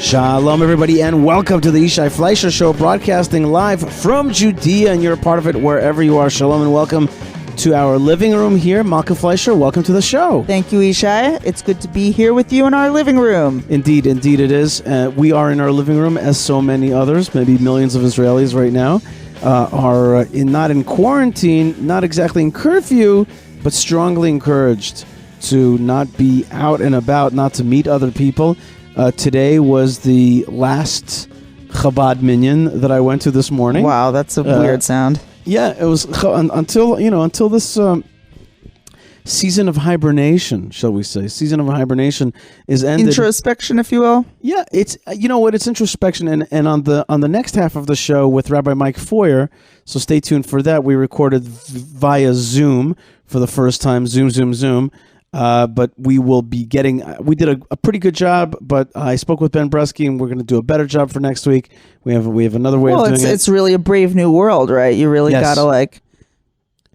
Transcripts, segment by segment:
Shalom, everybody, and welcome to the Yishai Fleisher Show, broadcasting live from Judea, and you're a part of it wherever you are. Shalom, and welcome to our living room here. Malkah Fleisher, welcome to the show. Thank you, Yishai. It's good to be here with you in our living room. Indeed it is. We are in our living room, as so many others, maybe millions of Israelis right now, are not in quarantine, not exactly in curfew, but strongly encouraged to not be out and about, not to meet other people. Today was the last Chabad minyan that I went to this morning. Wow, that's a weird sound. Yeah, it was until this season of hibernation, shall we say? Season of hibernation is ended. Introspection, if you will. Yeah, it's it's introspection, and on the next half of the show with Rabbi Mike Feuer. So stay tuned for that. We recorded via Zoom for the first time. Zoom. But we will be we did a pretty good job, but I spoke with Ben Bresky, and we're going to do a better job for next week. We have another way of doing it. It's really a brave new world, right? You really got to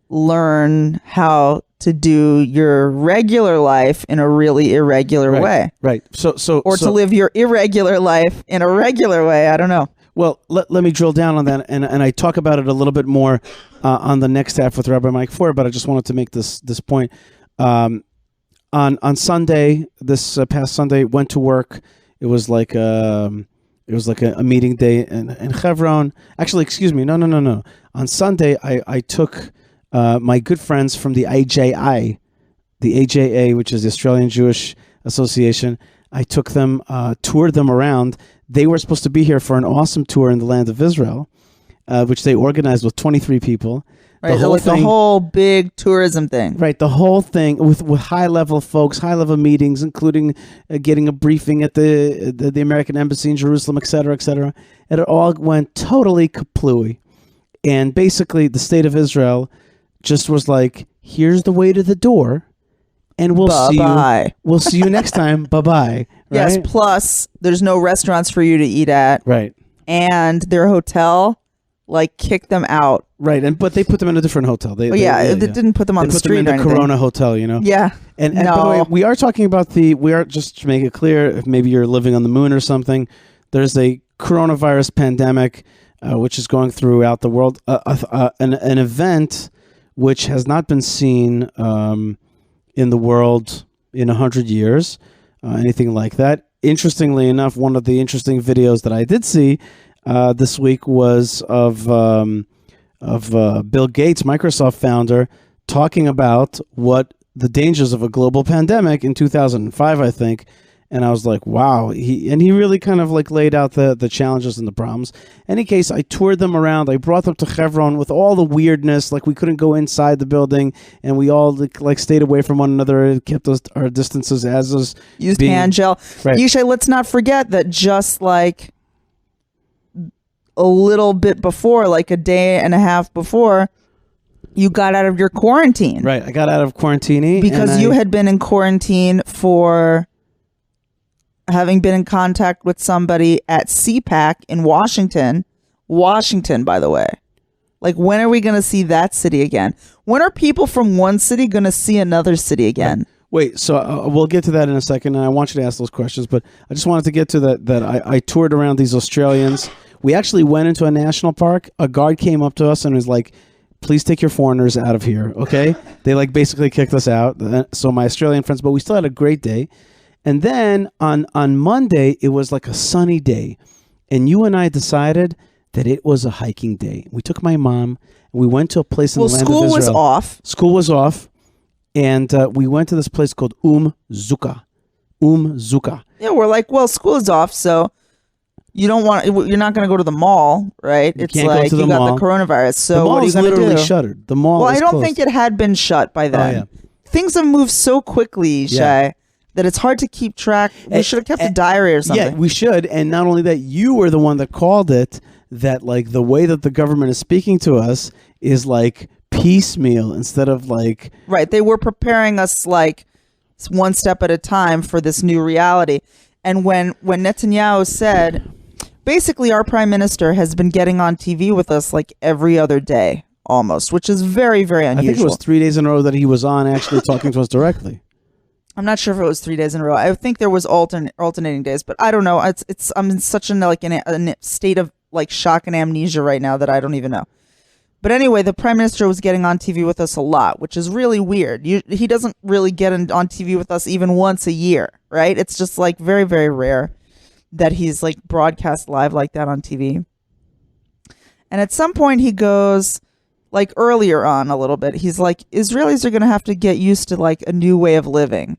learn how to do your regular life in a really irregular way. Right. So to live your irregular life in a regular way. I don't know. Well, let me drill down on that, and I talk about it a little bit more on the next half with Rabbi Mike Feuer, but I just wanted to make this point. On Sunday, this past Sunday, went to work. It was like a meeting day in Hebron. Actually, excuse me, no. On Sunday, I took my good friends from the AJA, which is the Australian Jewish Association. I took them, toured them around. They were supposed to be here for an awesome tour in the land of Israel, which they organized with 23 people. Right, the whole big tourism thing. Right, the whole thing with high-level folks, high-level meetings, including getting a briefing at the American Embassy in Jerusalem, et cetera, et cetera. And it all went totally kaplooey. And basically, the state of Israel just was like, here's the way to the door, and we'll see you next time. Bye-bye. Right? Yes, plus, there's no restaurants for you to eat at. Right. And their hotel kicked them out. Right, but they put them in a different hotel. They didn't put them on the street. They put them in the Corona hotel, Yeah. And by the way, we are talking about just to make it clear, if maybe you're living on the moon or something, there's a coronavirus pandemic which is going throughout the world. An event which has not been seen in the world in 100 years, anything like that. Interestingly enough, one of the interesting videos that I did see this week was of Bill Gates, Microsoft founder, talking about what the dangers of a global pandemic in 2005, I think. And I was like, wow. He really kind of laid out the challenges and the problems. In any case, I toured them around. I brought them to Hebron with all the weirdness. We couldn't go inside the building, and we all stayed away from one another and kept our distances used hand gel. Right. Yishai, let's not forget that just a little bit before, a day and a half before, you got out of your quarantine. Right, I got out of quarantine. Because you had been in quarantine for having been in contact with somebody at CPAC in Washington. Washington, by the way. When are we going to see that city again? When are people from one city going to see another city again? Right. Wait, so we'll get to that in a second, and I want you to ask those questions, but I just wanted to get to that I toured around these Australians. We actually went into a national park. A guard came up to us and was like, please take your foreigners out of here, okay? They basically kicked us out. So my Australian friends, but we still had a great day. And then on Monday, it was a sunny day. And you and I decided that it was a hiking day. We took my mom, and we went to a place in the land of Israel. School was off. School was off. And we went to this place called Zuka. Yeah, we're school is off, so you're not going to go to the mall, right? You can't go to the mall. Got the coronavirus. So the mall what are you is going to do? literally shuttered. The mall is I don't closed. think it had been shut by then. Oh, yeah. Things have moved so quickly, Yishai, that it's hard to keep track. We should have kept a diary or something. Yeah, we should. And not only that, you were the one that called it that the way that the government is speaking to us is piecemeal instead of Right. They were preparing us one step at a time for this new reality. And when Netanyahu said, basically our prime minister has been getting on TV with us every other day almost, which is very, very unusual. I think it was 3 days in a row that he was on actually talking to us directly. I'm not sure if it was 3 days in a row. I think there was alternating days, but I don't know. I'm in such a state of like shock and amnesia right now that I don't even know. But anyway, the prime minister was getting on TV with us a lot, which is really weird. He doesn't really get on TV with us even once a year, right? It's just like very, very rare that he's like broadcast live like that on TV. And at some point he goes, like earlier on a little bit, he's like, Israelis are going to have to get used to like a new way of living.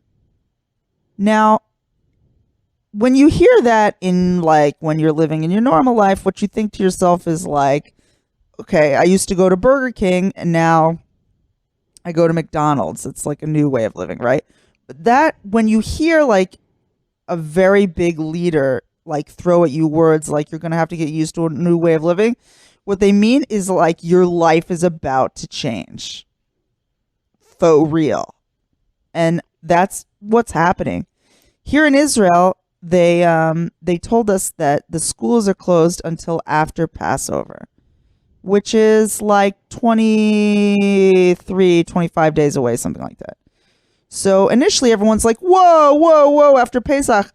Now, when you hear that in like when you're living in your normal life, what you think to yourself is like, okay, I used to go to Burger King and now I go to McDonald's. It's like a new way of living, right? But that when you hear like a very big leader like throw at you words like you're going to have to get used to a new way of living, what they mean is like your life is about to change. For real. And that's what's happening. Here in Israel, they told us that the schools are closed until after Passover, which is like 25 days away, something like that. So initially everyone's like, whoa, after Pesach.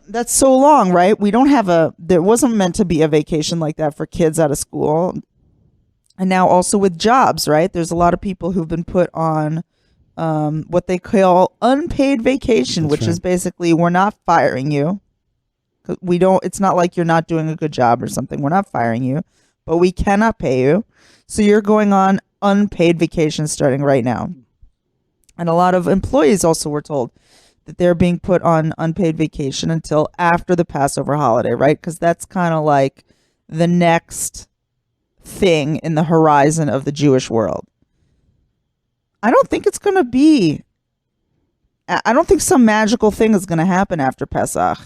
That's so long, right? We don't have there wasn't meant to be a vacation like that for kids out of school. And now also with jobs, right? There's a lot of people who've been put on what they call unpaid vacation, which is basically we're not firing you. It's not like you're not doing a good job or something. We're not firing you, but we cannot pay you. So you're going on unpaid vacation starting right now. And a lot of employees also were told that they're being put on unpaid vacation until after the Passover holiday, right? Because that's kind of like the next thing in the horizon of the Jewish world. I don't think it's going to be... I don't think some magical thing is going to happen after Pesach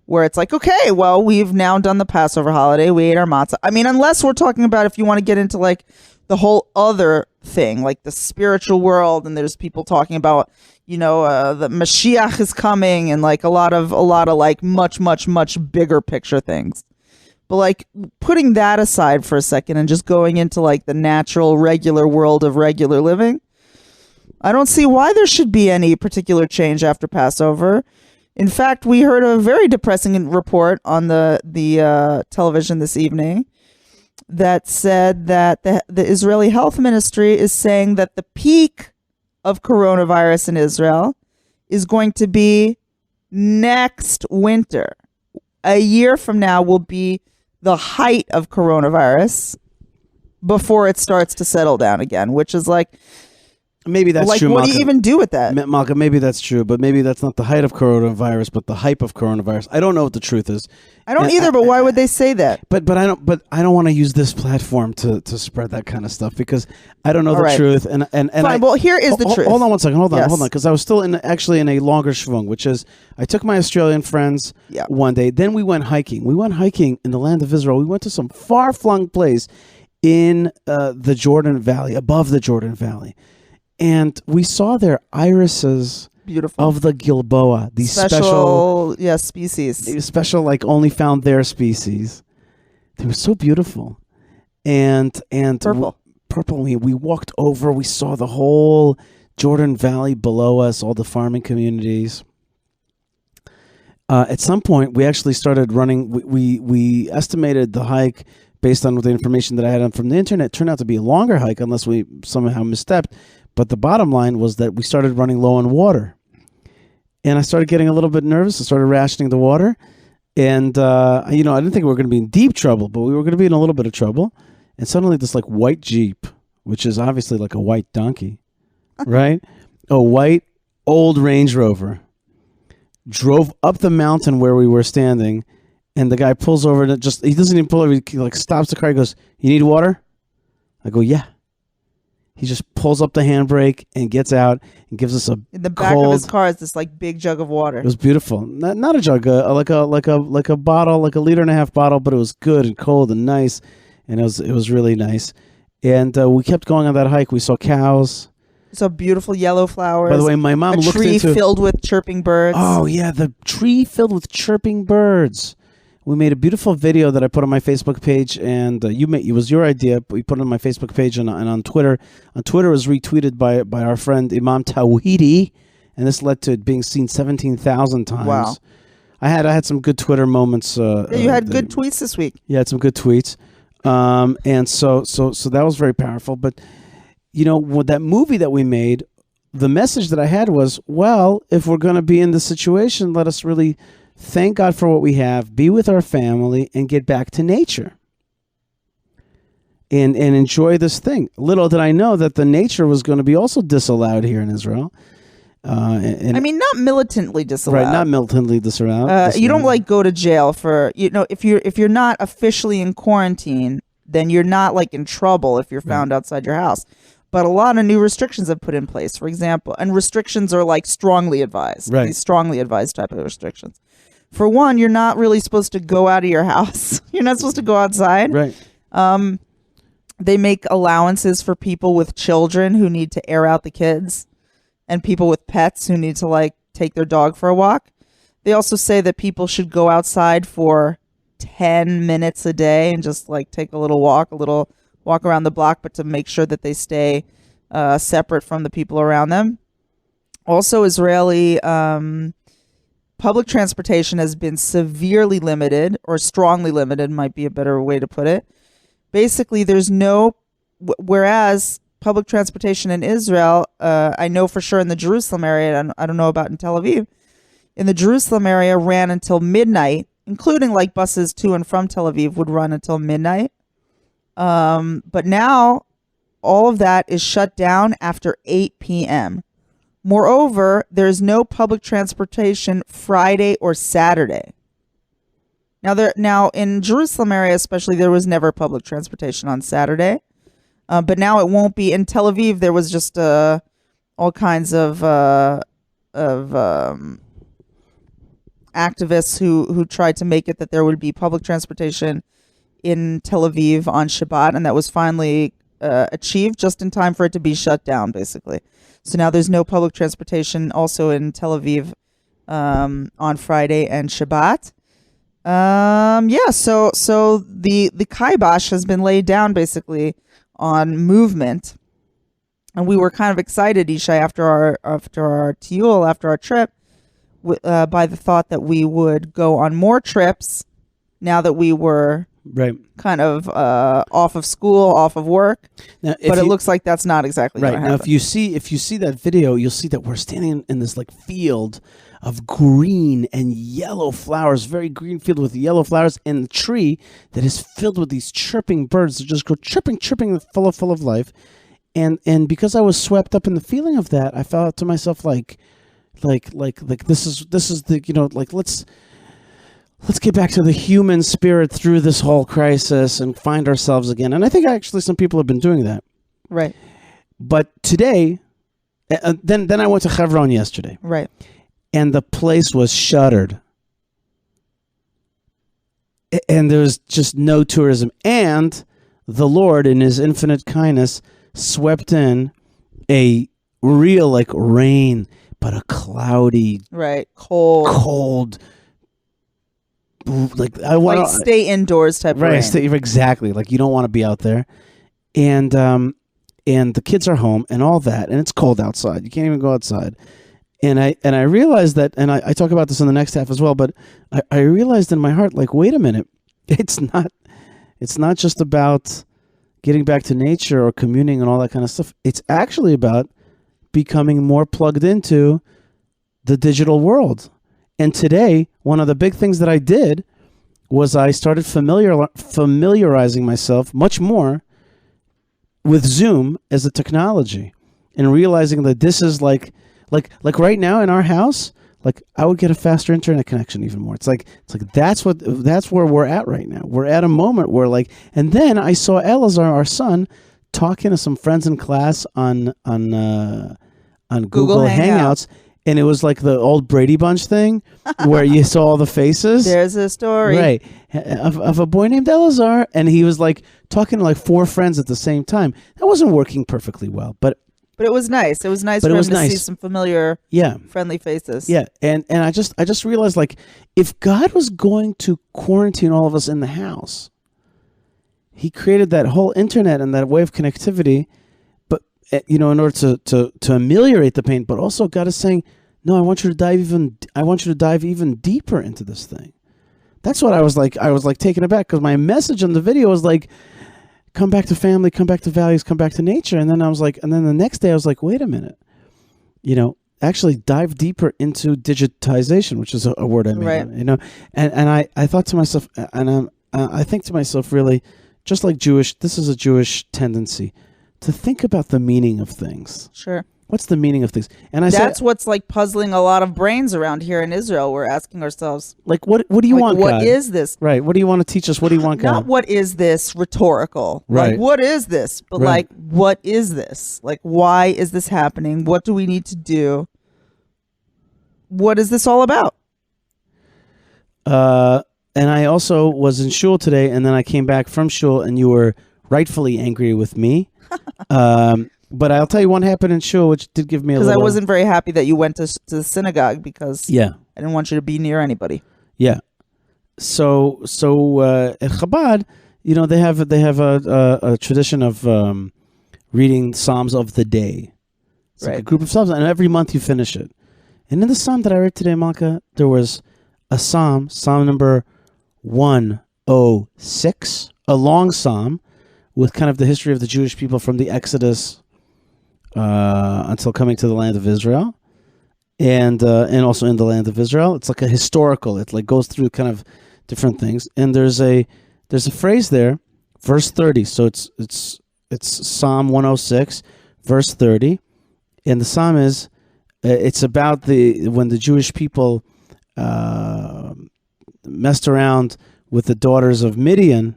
where it's like, okay, well, we've now done the Passover holiday. We ate our matzah. I mean, unless we're talking about if you want to get into like the whole other thing, like the spiritual world, and there's people talking about, the Mashiach is coming and like a lot of like much, much, much bigger picture things. But like putting that aside for a second and just going into like the natural, regular world of regular living, I don't see why there should be any particular change after Passover. In fact, we heard a very depressing report on the television this evening that said that the Israeli Health Ministry is saying that the peak of coronavirus in Israel is going to be next winter. A year from now will be the height of coronavirus before it starts to settle down again, which is like... Maybe that's like, true, what Malkah. do you even do with that? Malkah, maybe that's true, but maybe that's not the height of coronavirus, but the hype of coronavirus. I don't know what the truth is. I don't either, but why would they say that? But I don't want to use this platform to spread that kind of stuff because I don't know the truth. And fine. Well, here is the truth. Hold on one second. Hold on, because I was still in a longer schwung, which is I took my Australian friends one day. Then we went hiking. We went hiking in the land of Israel. We went to some far-flung place in the Jordan Valley, above the Jordan Valley. And we saw their irises beautiful of the Gilboa, these special species. Special, like only found their species. They were so beautiful. And purple. We walked over, we saw the whole Jordan Valley below us, all the farming communities. At some point, we actually started running. We estimated the hike based on the information that I had from the internet. It turned out to be a longer hike unless we somehow misstepped. But the bottom line was that we started running low on water. And I started getting a little bit nervous. I started rationing the water. And, I didn't think we were going to be in deep trouble, but we were going to be in a little bit of trouble. And suddenly this like white Jeep, which is obviously like a white donkey, right? A white old Range Rover drove up the mountain where we were standing. And the guy pulls over and he doesn't even pull over. He like stops the car. He goes, "You need water?" I go, "Yeah." He just pulls up the handbrake and gets out and gives us in the back of his car is this like big jug of water. It was beautiful. Not a jug, like a bottle, like a 1.5 liter bottle, but it was good and cold and nice, and it was really nice. And we kept going on that hike. We saw cows. So beautiful yellow flowers. By the way, my mom looked into a tree filled with chirping birds. Oh yeah, the tree filled with chirping birds. We made a beautiful video that I put on my Facebook page, and it was your idea. But we put it on my Facebook page and on Twitter. On Twitter, it was retweeted by our friend Imam Tawhidi, and this led to it being seen 17,000 times. Wow. I had some good Twitter moments. Yeah, you had good tweets this week. Yeah, I had some good tweets. And so that was very powerful. But, with that movie that we made, the message that I had was, well, if we're going to be in this situation, let us really thank God for what we have, be with our family, and get back to nature. And enjoy this thing. Little did I know that the nature was going to be also disallowed here in Israel. Not militantly disallowed. Right, not militantly disallowed. You don't go to jail for if you're not officially in quarantine, then you're not in trouble if you're found outside your house. But a lot of new restrictions have put in place, for example, and restrictions are strongly advised. Right. These strongly advised type of restrictions. For one, you're not really supposed to go out of your house. You're not supposed to go outside. Right. They make allowances for people with children who need to air out the kids, and people with pets who need to take their dog for a walk. They also say that people should go outside for 10 minutes a day and just take a little walk around the block, but to make sure that they stay separate from the people around them. Also, Israeli public transportation has been severely limited, or strongly limited might be a better way to put it. Basically, there's whereas public transportation in Israel, I know for sure in the Jerusalem area, and I don't know about in Tel Aviv, in the Jerusalem area ran until midnight, including buses to and from Tel Aviv would run until midnight. But now all of that is shut down after 8 p.m. Moreover, there's no public transportation Friday or Saturday. Now in Jerusalem area especially, there was never public transportation on Saturday. But now it won't be. In Tel Aviv, there was just all kinds of activists who tried to make it that there would be public transportation in Tel Aviv on Shabbat, and that was finally achieved just in time for it to be shut down, basically. So now there's no public transportation also in Tel Aviv on Friday and Shabbat. So the kibosh has been laid down basically on movement, and we were kind of excited, Yishai, after our tiyul, after our trip, by the thought that we would go on more trips now that we were kind of off of school, off of work. Now, but it looks like that's not exactly right. Now, if you see that video, you'll see that we're standing in this field of green and yellow flowers, very green field with yellow flowers, and the tree that is filled with these chirping birds that just go chirping, full of life. And because I was swept up in the feeling of that, I felt to myself like this is the let's get back to the human spirit through this whole crisis and find ourselves again. And I think actually some people have been doing that. Right. But today, then I went to Hebron yesterday. Right. And the place was shuttered. And there was just no tourism. And the Lord, in his infinite kindness, swept in a real rain, but a cloudy, cold. I want to stay indoors type of rain. Exactly. You don't want to be out there. And the kids are home and all that, and it's cold outside. You can't even go outside. And I realized that, and I talk about this in the next half as well, but I realized in my heart, wait a minute, it's not just about getting back to nature or communing and all that kind of stuff. It's actually about becoming more plugged into the digital world. And today, one of the big things that I did was I started familiarizing myself much more with Zoom as a technology, and realizing that this is like right now in our house, I would get a faster internet connection even more. It's like that's where we're at right now. We're at a moment where and then I saw Elazar, our son, talking to some friends in class on Google Hangouts. And it was like the old Brady Bunch thing where you saw all the faces. There's a story. Right. Of a boy named Elazar. And he was talking to 4 friends at the same time. That wasn't working perfectly well. But it was nice. It was nice for him to see some familiar, friendly faces. Yeah. And I just realized if God was going to quarantine all of us in the house, he created that whole internet and that way of connectivity, but in order to ameliorate the pain. But also God is saying, no, I want you to dive even deeper into this thing. That's what I was like taken aback, because my message on the video was like, come back to family, come back to values, come back to nature. And then the next day I was like, wait a minute, actually dive deeper into digitization, which is a word I made, right. and I thought to myself, and I think to myself, really, just like this is a Jewish tendency to think about the meaning of things. Sure. What's the meaning of things? And that's what's like puzzling a lot of brains around here in Israel. We're asking ourselves, like, what do you want, God? What is this? Right. What do you want to teach us? What do you want, God? Not what is this rhetorical. Right. Like, what is this? But right. what is this? Like, why is this happening? What do we need to do? What is this all about? And I also was in shul today, and then I came back from shul, and you were rightfully angry with me. But I'll tell you what happened in shul, which did give me a little... Because I wasn't very happy that you went to the synagogue, because I didn't want you to be near anybody. Yeah. So at Chabad, they have a tradition of reading Psalms of the day. It's like a group of Psalms, and every month you finish it. And in the Psalm that I read today, Malkah, there was a Psalm number 106, a long Psalm with kind of the history of the Jewish people from the Exodus until coming to the land of Israel, and also in the land of Israel. It's like a historical. It like goes through kind of different things. And there's a phrase there, verse 30. So it's Psalm 106, verse 30, and the Psalm is it's about when the Jewish people messed around with the daughters of Midian,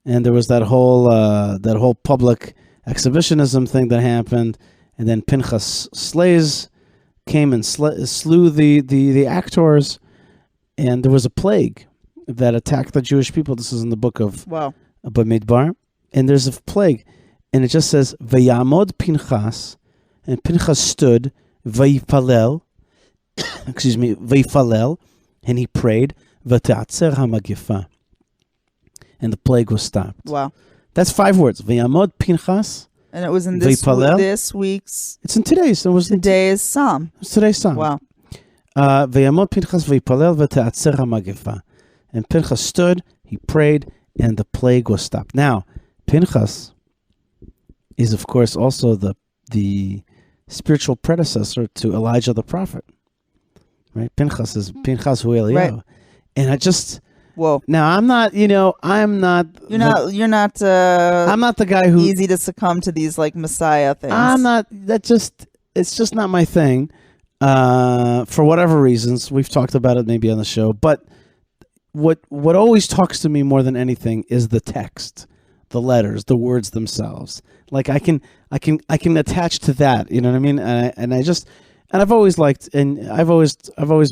and there was that whole public exhibitionism thing that happened, and then Pinchas came and slew the actors, and there was a plague that attacked the Jewish people. This is in the book of Bamidbar, and there's a plague, and it just says Vayamod Pinchas, and Pinchas stood Vayipalel, Vayipalel, and he prayed V'te'atzer hamagifa, and the plague was stopped. Wow. That's 5 words. Vayamod Pinchas. And it was in this week's... It's in today's. Today's Psalm. It's today's Psalm. Wow. Vayamod Pinchas vayipalel v'te'atzer hamagifa. And Pinchas stood, he prayed, and the plague was stopped. Now, Pinchas is, of course, also the spiritual predecessor to Elijah the prophet. Right? Pinchas is Pinchas hu Eliyahu. Right. And I just... Whoa. Now, I'm not the guy who easy to succumb to these like Messiah things. It's just not my thing. For whatever reasons, we've talked about it maybe on the show, but what always talks to me more than anything is the text, the letters, the words themselves. Like I can attach to that, you know what I mean? And I've always liked, and I've always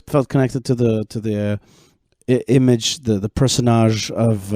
felt connected to the image, the personage of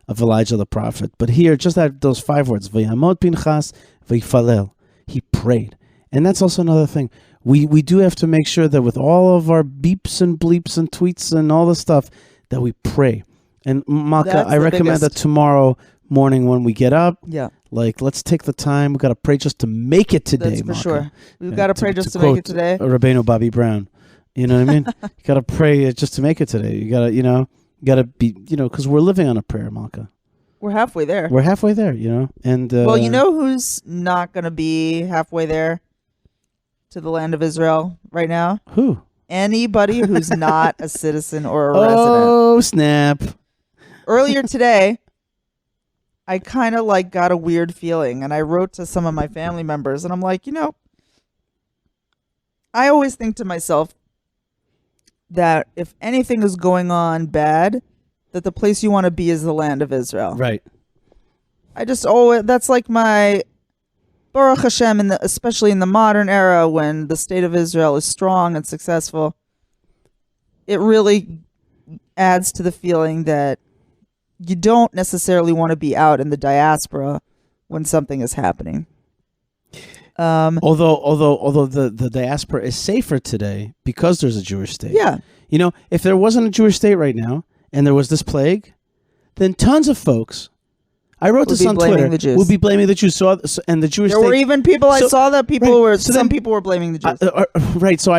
Elijah the prophet. But here, just those 5 words, Vayamod Pinchas Vayifalel, he prayed. And that's also another thing. We do have to make sure that with all of our beeps and bleeps and tweets and all this stuff, that we pray. And Malkah, I recommend that tomorrow morning when we get up, let's take the time. We've got to pray just to make it today, That's for Malkah. sure. We've got to pray just to make it today. Rabbeinu Bobby Brown. You know what I mean? You got to pray just to make it today. You got to be, because we're living on a prayer, Malkah. We're halfway there. We're halfway there, And well, you know who's not going to be halfway there to the land of Israel right now? Who? Anybody who's not a citizen or a resident. Oh, snap. Earlier today, I kind of got a weird feeling, and I wrote to some of my family members, and I'm like, I always think to myself that if anything is going on bad, that the place you want to be is the land of Israel. Right. I just always, that's like my Baruch Hashem, especially in the modern era when the state of Israel is strong and successful. It really adds to the feeling that you don't necessarily want to be out in the diaspora when something is happening. Although the diaspora is safer today because there's a Jewish state. Yeah. If there wasn't a Jewish state right now and there was this plague, then tons of folks, I wrote this on Twitter. The Jews. Would be blaming the Jews. And the Jewish there state, were even people I saw that some people were blaming the Jews. Right. So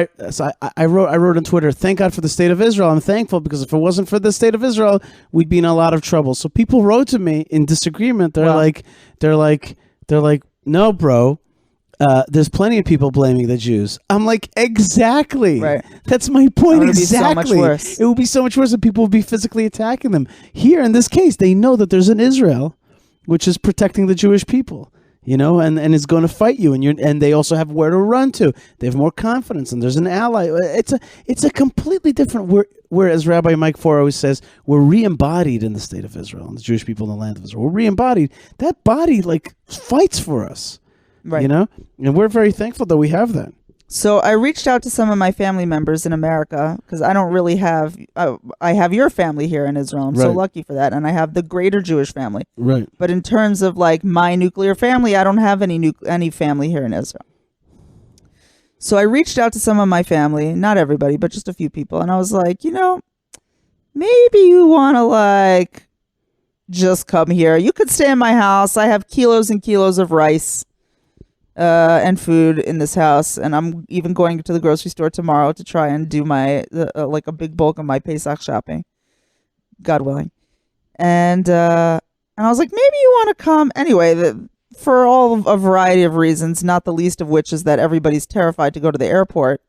I wrote on Twitter, thank God for the state of Israel. I'm thankful because if it wasn't for the state of Israel, we'd be in a lot of trouble. So people wrote to me in disagreement. They're like, no, bro. There's plenty of people blaming the Jews. I'm like, exactly. Right. That's my point. Exactly. So much worse. It would be so much worse if people would be physically attacking them. Here, in this case, they know that there's an Israel, which is protecting the Jewish people, and is going to fight you, and they also have where to run to. They have more confidence, and there's an ally. It's a completely different. Whereas Rabbi Mike Feuer always says, we're re-embodied in the state of Israel, and the Jewish people in the land of Israel. We're re-embodied. That body fights for us. Right. And we're very thankful that we have that. So I reached out to some of my family members in America because I don't really have, I have your family here in Israel. I'm so lucky for that. And I have the greater Jewish family. Right. But in terms of my nuclear family, I don't have any family here in Israel. So I reached out to some of my family, not everybody, but just a few people. And I was like, maybe you want to just come here. You could stay in my house. I have kilos and kilos of rice. And food in this house, and I'm even going to the grocery store tomorrow to try and do my a big bulk of my Pesach shopping, God willing. And I was like, maybe you want to come anyway. For a variety of reasons, not the least of which is that everybody's terrified to go to the airport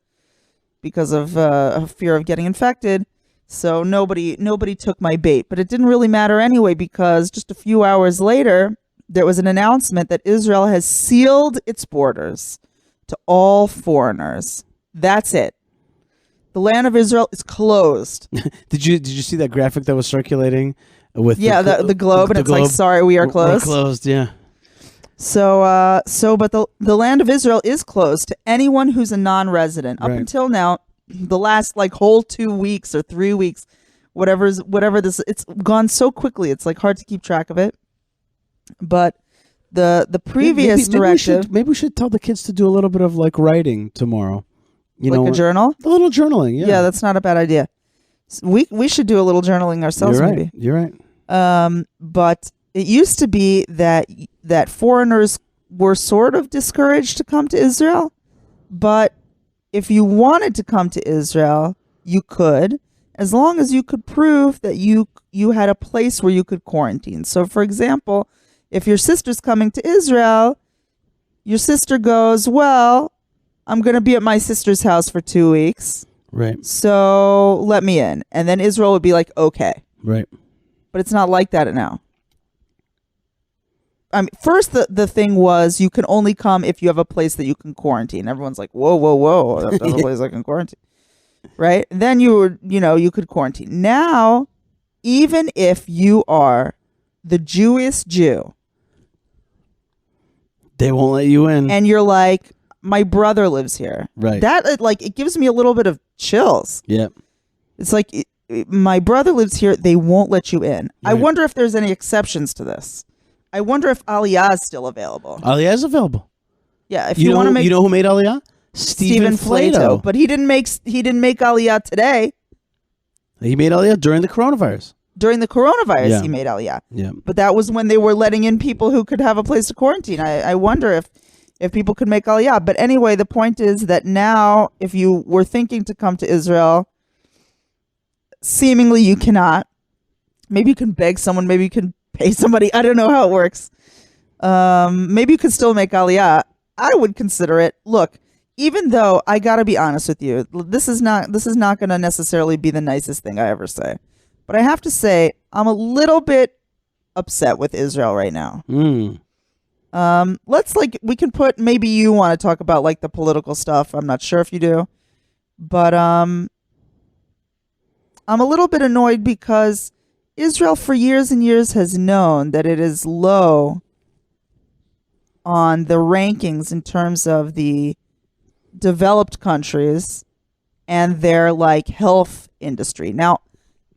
because of a fear of getting infected. So nobody took my bait, but it didn't really matter anyway because just a few hours later, there was an announcement that Israel has sealed its borders to all foreigners. That's it. The land of Israel is closed. Did you see that graphic that was circulating with the globe, and it's globe. Sorry, we are closed. We're closed, yeah. But the land of Israel is closed to anyone who's a non-resident. Up until now, the last whole 2 weeks or 3 weeks, whatever this, it's gone so quickly. It's hard to keep track of it. But the previous directive... Maybe we should tell the kids to do a little bit of writing tomorrow. A journal? A little journaling, yeah. Yeah, that's not a bad idea. We should do a little journaling ourselves, maybe. You're right. But it used to be that foreigners were sort of discouraged to come to Israel. But if you wanted to come to Israel, you could, as long as you could prove that you had a place where you could quarantine. So, for example... if your sister's coming to Israel, your sister goes, well, I'm going to be at my sister's house for 2 weeks. Right. So let me in. And then Israel would be like, okay. Right. But it's not like that now. First, the thing was you can only come if you have a place that you can quarantine. Everyone's like, whoa. I have to have a place I can quarantine. Right? Then you could quarantine. Now, even if you are the Jewish Jew, they won't let you in. And you're like, my brother lives here. Right. That it gives me a little bit of chills. Yeah. It's like, my brother lives here. They won't let you in. Right. I wonder if there's any exceptions to this. I wonder if Aliyah is still available. Aliyah is available. Yeah. If you want to make, you know who made Aliyah? Stephen Flato. But he didn't make Aliyah today. He made Aliyah during the coronavirus. During the coronavirus, he made Aliyah. Yeah. But that was when they were letting in people who could have a place to quarantine. I wonder if people could make Aliyah. But anyway, the point is that now, if you were thinking to come to Israel, seemingly you cannot. Maybe you can beg someone. Maybe you can pay somebody. I don't know how it works. Maybe you could still make Aliyah. I would consider it. Look, even though I got to be honest with you, this is not going to necessarily be the nicest thing I ever say. But I have to say, I'm a little bit upset with Israel right now. We can put, maybe you want to talk about the political stuff. I'm not sure if you do. But I'm a little bit annoyed because Israel for years and years has known that it is low on the rankings in terms of the developed countries and their health industry. Now,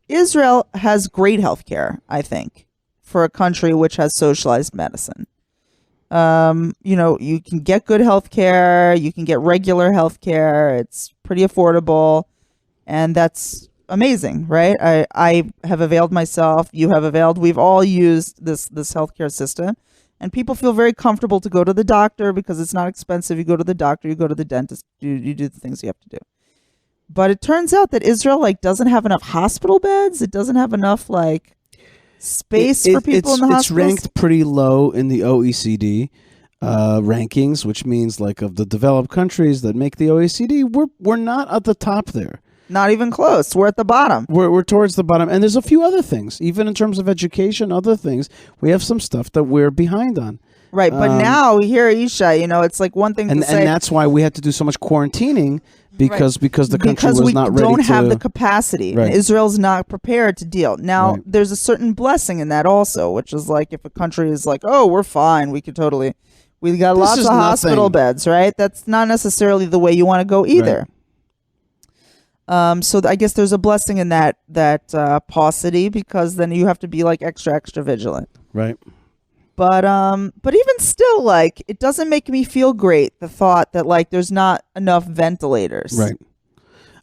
Israel has great healthcare, I think, for a country which has socialized medicine. You can get good healthcare, you can get regular healthcare, it's pretty affordable, and that's amazing, right? I have availed myself. You have availed. We've all used this healthcare system, and people feel very comfortable to go to the doctor because it's not expensive. You go to the doctor, you go to the dentist, you do the things you have to do. But it turns out that Israel doesn't have enough hospital beds. It doesn't have enough space for people in the hospitals. It's ranked pretty low in the OECD rankings, which means of the developed countries that make the OECD, we're not at the top there. Not even close. We're at the bottom. We're towards the bottom. And there's a few other things, even in terms of education, other things. We have some stuff that we're behind on. Right. But now here at Yishai, it's one thing to say. And that's why we had to do so much quarantining because the country was not ready to. Because we don't have the capacity. Right. And Israel's not prepared to deal. Now, there's a certain blessing in that also, which is if a country is oh, we're fine. We could totally. We got lots of hospital beds, right? That's not necessarily the way you want to go either. Right. So I guess there's a blessing in that paucity because then you have to be extra vigilant. Right. But even still, it doesn't make me feel great, the thought that there's not enough ventilators. Right.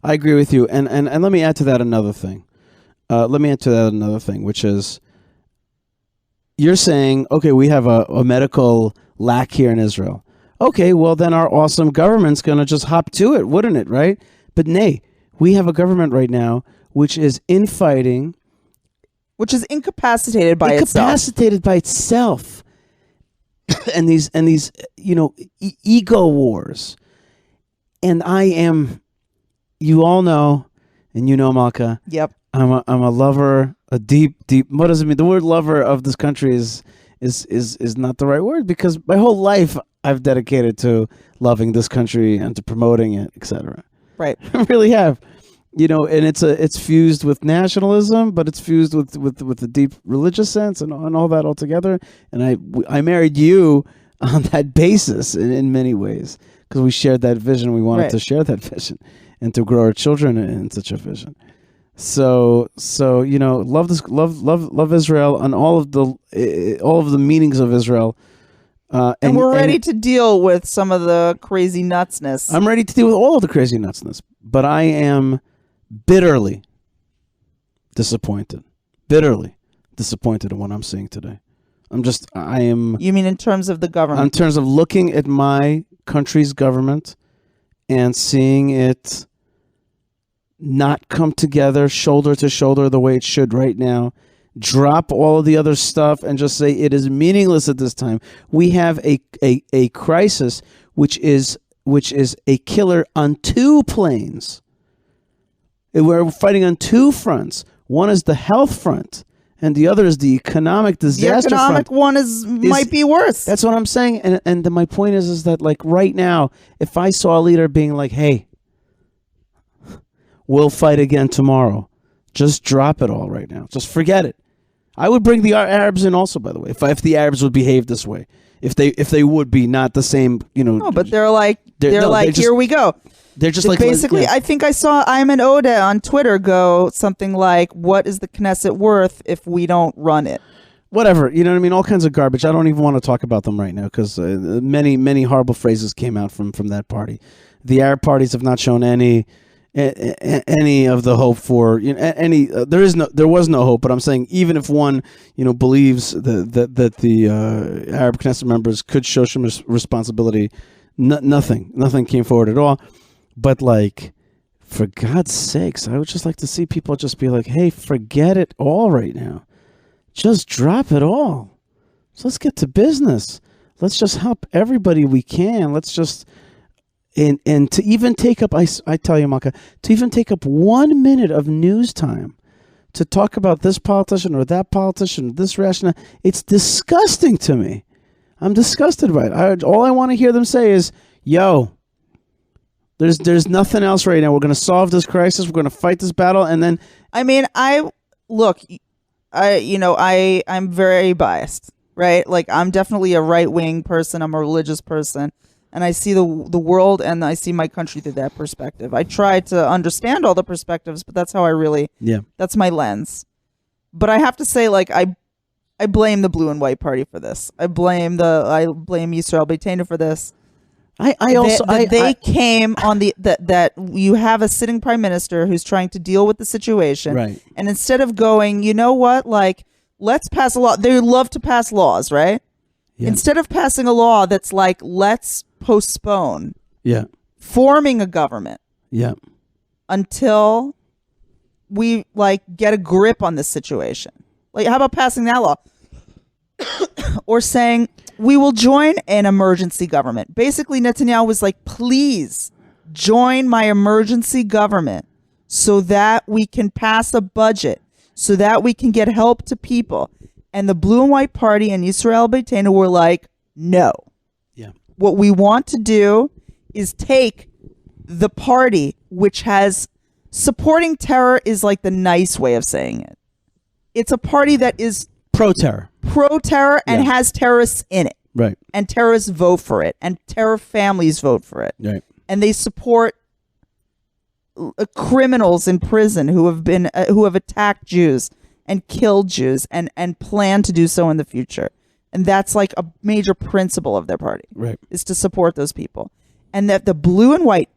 I agree with you. And let me add to that another thing. Which is you're saying, okay, we have a medical lack here in Israel. Okay, well then our awesome government's going to just hop to it, wouldn't it, right? But nay, we have a government right now which is infighting, which is incapacitated by itself. and these ego wars. And I am, you all know, and Malkah. Yep. I'm a lover, a deep. What does it mean? The word lover of this country is not the right word because my whole life I've dedicated to loving this country and to promoting it, etc. Right. I really have. And it's fused with nationalism, but it's fused with a deep religious sense and all that all together. And I married you on that basis in many ways because we shared that vision. We wanted to share that vision and to grow our children in such a vision. So love Israel and all of the meanings of Israel. And we're ready to deal with some of the crazy nutsness. I'm ready to deal with all of the crazy nutsness, but I am bitterly disappointed in what I'm seeing today. I am. You mean in terms of the government? In terms of looking at my country's government and seeing it not come together shoulder to shoulder the way it should right now. Drop all of the other stuff and just say it is meaningless at this time. We have a crisis which is a killer on two planes. We're fighting on two fronts. One is the health front, and the other is the economic disaster front. The economic one might be worse. That's what I'm saying. And my point is that right now, if I saw a leader being hey, we'll fight again tomorrow, just drop it all right now. Just forget it. I would bring the Arabs in also, by the way, if the Arabs would behave this way, if they would be not the same, No, but here we go. They're just basically. Yeah. I think I saw Ayman Odeh on Twitter go something like, "What is the Knesset worth if we don't run it?" Whatever, you know what I mean? All kinds of garbage. I don't even want to talk about them right now because many horrible phrases came out from that party. The Arab parties have not shown any of the hope for there was no hope, but I'm saying even if one believes that the Arab Knesset members could show some responsibility, nothing came forward at all. But for God's sakes, I would just like to see people just be hey, forget it all right now, just drop it all. So let's get to business. Let's just help everybody we can. Let's just And to even take up, I tell you, Malkah, to even take up 1 minute of news time to talk about this politician or that politician, this rationale, it's disgusting to me. I'm disgusted by it. All I want to hear them say is, yo, there's nothing else right now. We're going to solve this crisis. We're going to fight this battle. And then... I'm very biased, right? I'm definitely a right-wing person. I'm a religious person. And I see the world and I see my country through that perspective. I try to understand all the perspectives, but that's how I really, that's my lens. But I have to say, I blame the blue and white party for this. I blame Yisrael Beitenu for this. They came on that you have a sitting prime minister who's trying to deal with the situation, right? And instead of going, you know what, like, let's pass a law. They love to pass laws, right? Yeah. Instead of passing a law that's like, let's postpone, forming a government, until we like get a grip on this situation. Like, how about passing that law? Or saying, we will join an emergency government. Basically, Netanyahu was like, please join my emergency government so that we can pass a budget, so that we can get help to people. And the Blue and White Party and Yisrael Beitenu were like, no. Yeah. What we want to do is take the party which has supporting terror is like the nice way of saying it. It's a party that is pro-terror and has terrorists in it. Right. And terrorists vote for it, and terror families vote for it. Right. And they support criminals in prison who have attacked Jews and killed Jews and plan to do so in the future. And that's like a major principle of their party. Right. Is to support those people. And that the blue and white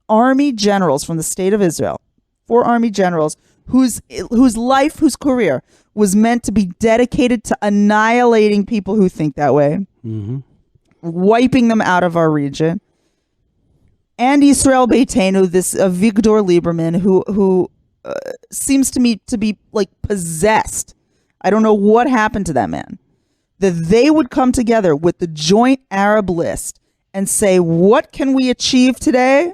army generals from the state of Israel, 4 army generals whose career was meant to be dedicated to annihilating people who think that way, wiping them out of our region, and Yisrael Beitenu, this Avigdor Lieberman, who seems to me to be like possessed. I don't know what happened to that man. That they would come together with the joint Arab list and say, what can we achieve today?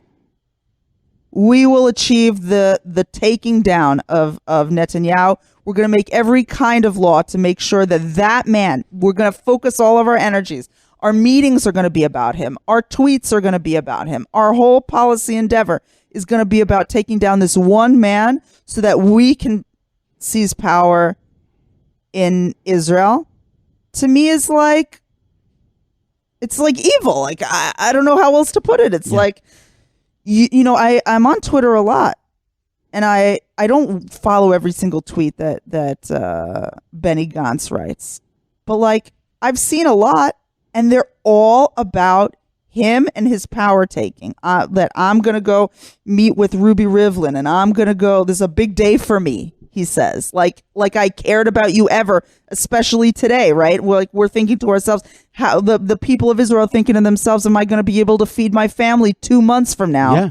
We will achieve the taking down of Netanyahu. We're going to make every kind of law to make sure that man, we're going to focus all of our energies. Our meetings are going to be about him. Our tweets are going to be about him. Our whole policy endeavor is going to be about taking down this one man so that we can seize power in Israel. To me, is like, it's like evil. Like, I don't know how else to put it. It's like, you know, I'm on Twitter a lot, and I don't follow every single tweet that Benny Gantz writes, but like, I've seen a lot, and they're all about him and his power taking. That I'm gonna go meet with Ruby Rivlin, and I'm gonna go. This is a big day for me, he says. Like I cared about you ever, especially today, right? We're thinking to ourselves, how the people of Israel are thinking to themselves, am I going to be able to feed my family 2 months from now? Yeah.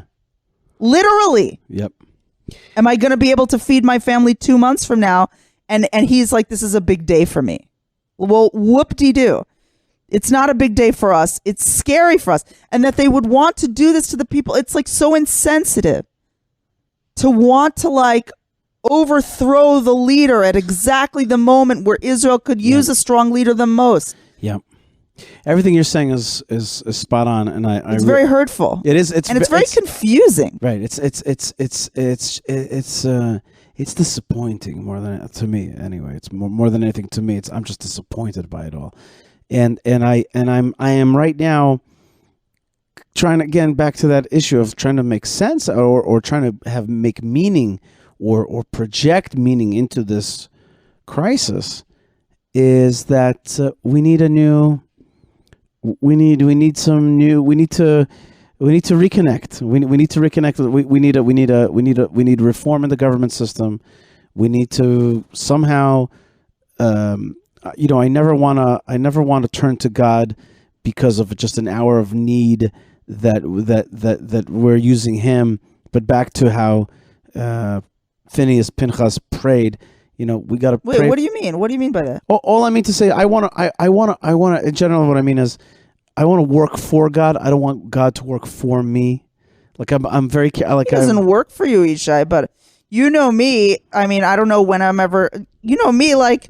Literally. Yep. Am I going to be able to feed my family 2 months from now? And he's like, this is a big day for me. Well, whoop-de-doo. It's not a big day for us. It's scary for us. And that they would want to do this to the people. It's like so insensitive to want to like overthrow the leader at exactly the moment where Israel could use a strong leader the most. Yeah. Everything you're saying is spot on, and it's very hurtful. It is. It's very confusing. Right. It's disappointing more than to me. Anyway, it's more than anything to me. I'm just disappointed by it all, and I am right now trying to, again, back to that issue of trying to make sense or trying to make meaning or project meaning into this crisis. Is that we need to reconnect. We need to reconnect. We need reform in the government system. We need to somehow, I never want to turn to God because of just an hour of need that we're using Him. But back to how Pinchas prayed. We got to pray. Wait, what do you mean? What do you mean by that? All I mean to say, I want to, in general, what I mean is, I want to work for God. I don't want God to work for me. Like I'm very, like, it doesn't work for you, Yishai, but you know me. I mean, I don't know when I'm ever, you know me, like,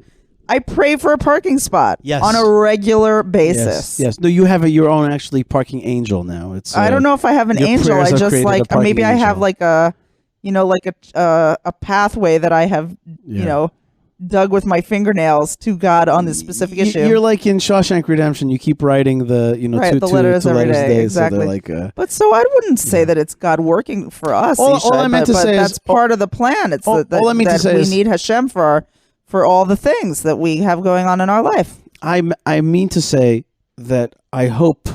I pray for a parking spot on a regular basis. Yes. No, you have your own actually parking angel now. It's. I don't know if I have an angel. I just like, maybe I have like a, like a pathway that I have, dug with my fingernails to God on this specific issue. You're like in Shawshank Redemption. You keep writing the, the letters every day. Exactly. So like, but so I wouldn't say that it's God working for us. All I meant to say is that's part of the plan. It's that we need Hashem for all the things that we have going on in our life. I mean to say that I hope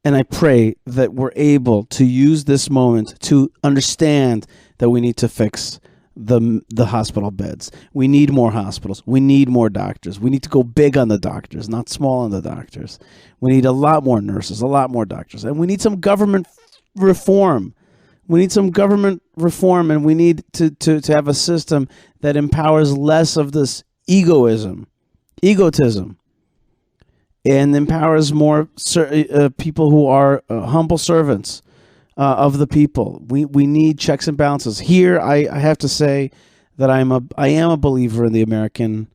And I pray that we're able to use this moment to understand that we need to fix the hospital beds. We need more hospitals. We need more doctors. We need to go big on the doctors, not small on the doctors. We need a lot more nurses, a lot more doctors. And we need some government reform. We need some government reform, and we need to have a system that empowers less of this egotism, and empowers more people who are humble servants of the people. We need checks and balances. Here, I have to say that I am a believer in the American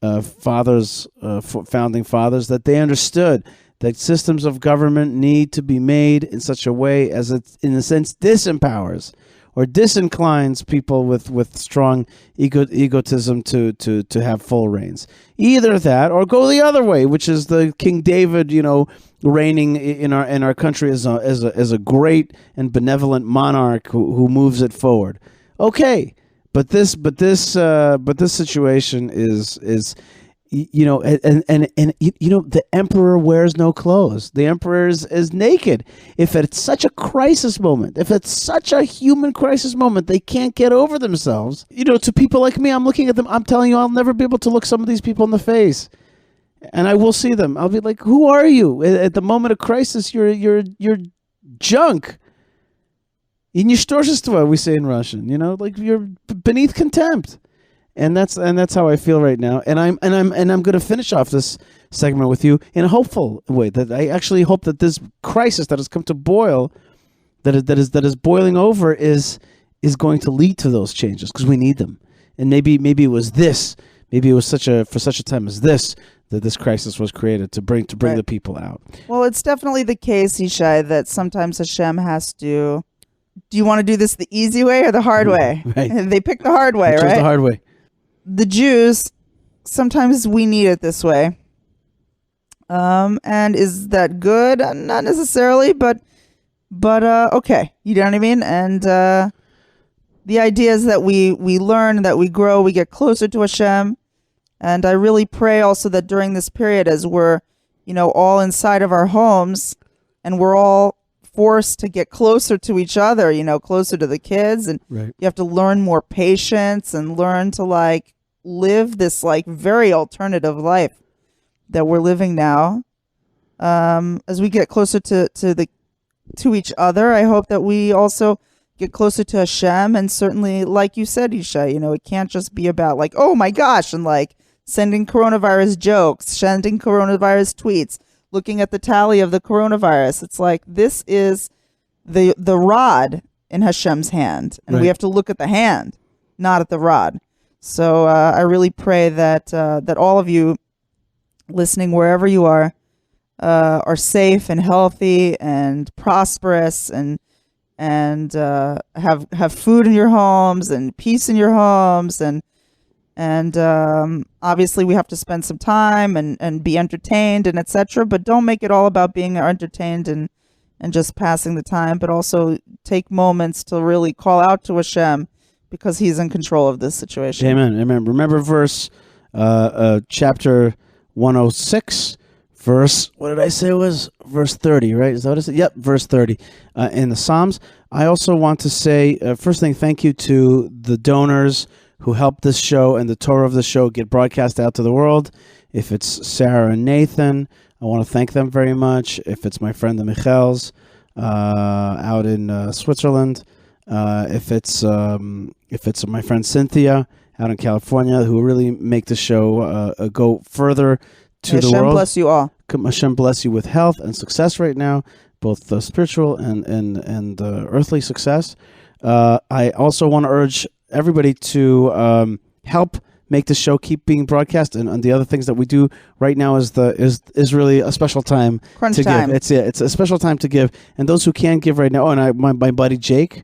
founding fathers, that they understood that systems of government need to be made in such a way as it, in a sense, disempowers or disinclines people with strong egotism to have full reins. Either that, or go the other way, which is the King David, reigning in our country as a great and benevolent monarch who moves it forward. Okay, but this situation is the emperor wears no clothes. The emperor is naked. If it's such a crisis moment, if it's such a human crisis moment, they can't get over themselves. To people like me, I'm looking at them. I'm telling you, I'll never be able to look some of these people in the face, and I will see them. I'll be like, "Who are you?" At the moment of crisis, you're junk. In nishtorshество, we say in Russian. Like you're beneath contempt. And that's how I feel right now. And I'm going to finish off this segment with you in a hopeful way, that I actually hope that this crisis that has come to boil, that is boiling over, is going to lead to those changes, because we need them. And maybe it was this. Maybe it was for such a time as this that this crisis was created to bring right. the people out. Well, it's definitely the case, Yishai, that sometimes Hashem has to. Do you want to do this the easy way or the hard way? Right. They pick the hard way, right? The hard way. The Jews, sometimes we need it this way. And is that good? Not necessarily, but okay. You know what I mean? And the idea is that we learn, that we grow, we get closer to Hashem. And I really pray also that during this period, as we're, all inside of our homes, and we're all forced to get closer to each other, closer to the kids, and right. You have to learn more patience and learn to live this very alternative life that we're living now. As we get closer to each other, I hope that we also get closer to Hashem. And certainly, like you said, Yishai, it can't just be about oh my gosh, and sending coronavirus jokes, sending coronavirus tweets, looking at the tally of the coronavirus. It's this is the rod in Hashem's hand, and right. we have to look at the hand, not at the rod. So I really pray that all of you listening, wherever you are safe and healthy and prosperous, and have food in your homes and peace in your homes, and obviously we have to spend some time and be entertained and etc. But don't make it all about being entertained and just passing the time, but also take moments to really call out to Hashem, because He's in control of this situation. Amen. Remember verse chapter 106, verse, what did I say it was? Verse 30, right? Is that what I said? Yep, verse 30 in the Psalms. I also want to say, first thing, thank you to the donors who helped this show and the Torah of the show get broadcast out to the world. If it's Sarah and Nathan, I want to thank them very much. If it's my friend the Michels out in Switzerland, if it's my friend Cynthia out in California, who really make the show go further to the world. Hashem bless you all. Hashem bless you with health and success right now, both spiritual and earthly success. I also want to urge everybody to help make the show keep being broadcast, and the other things that we do right now is really a special time Crunch to time. give. It's a special time to give, and those who can't give right now. Oh, and my buddy Jake,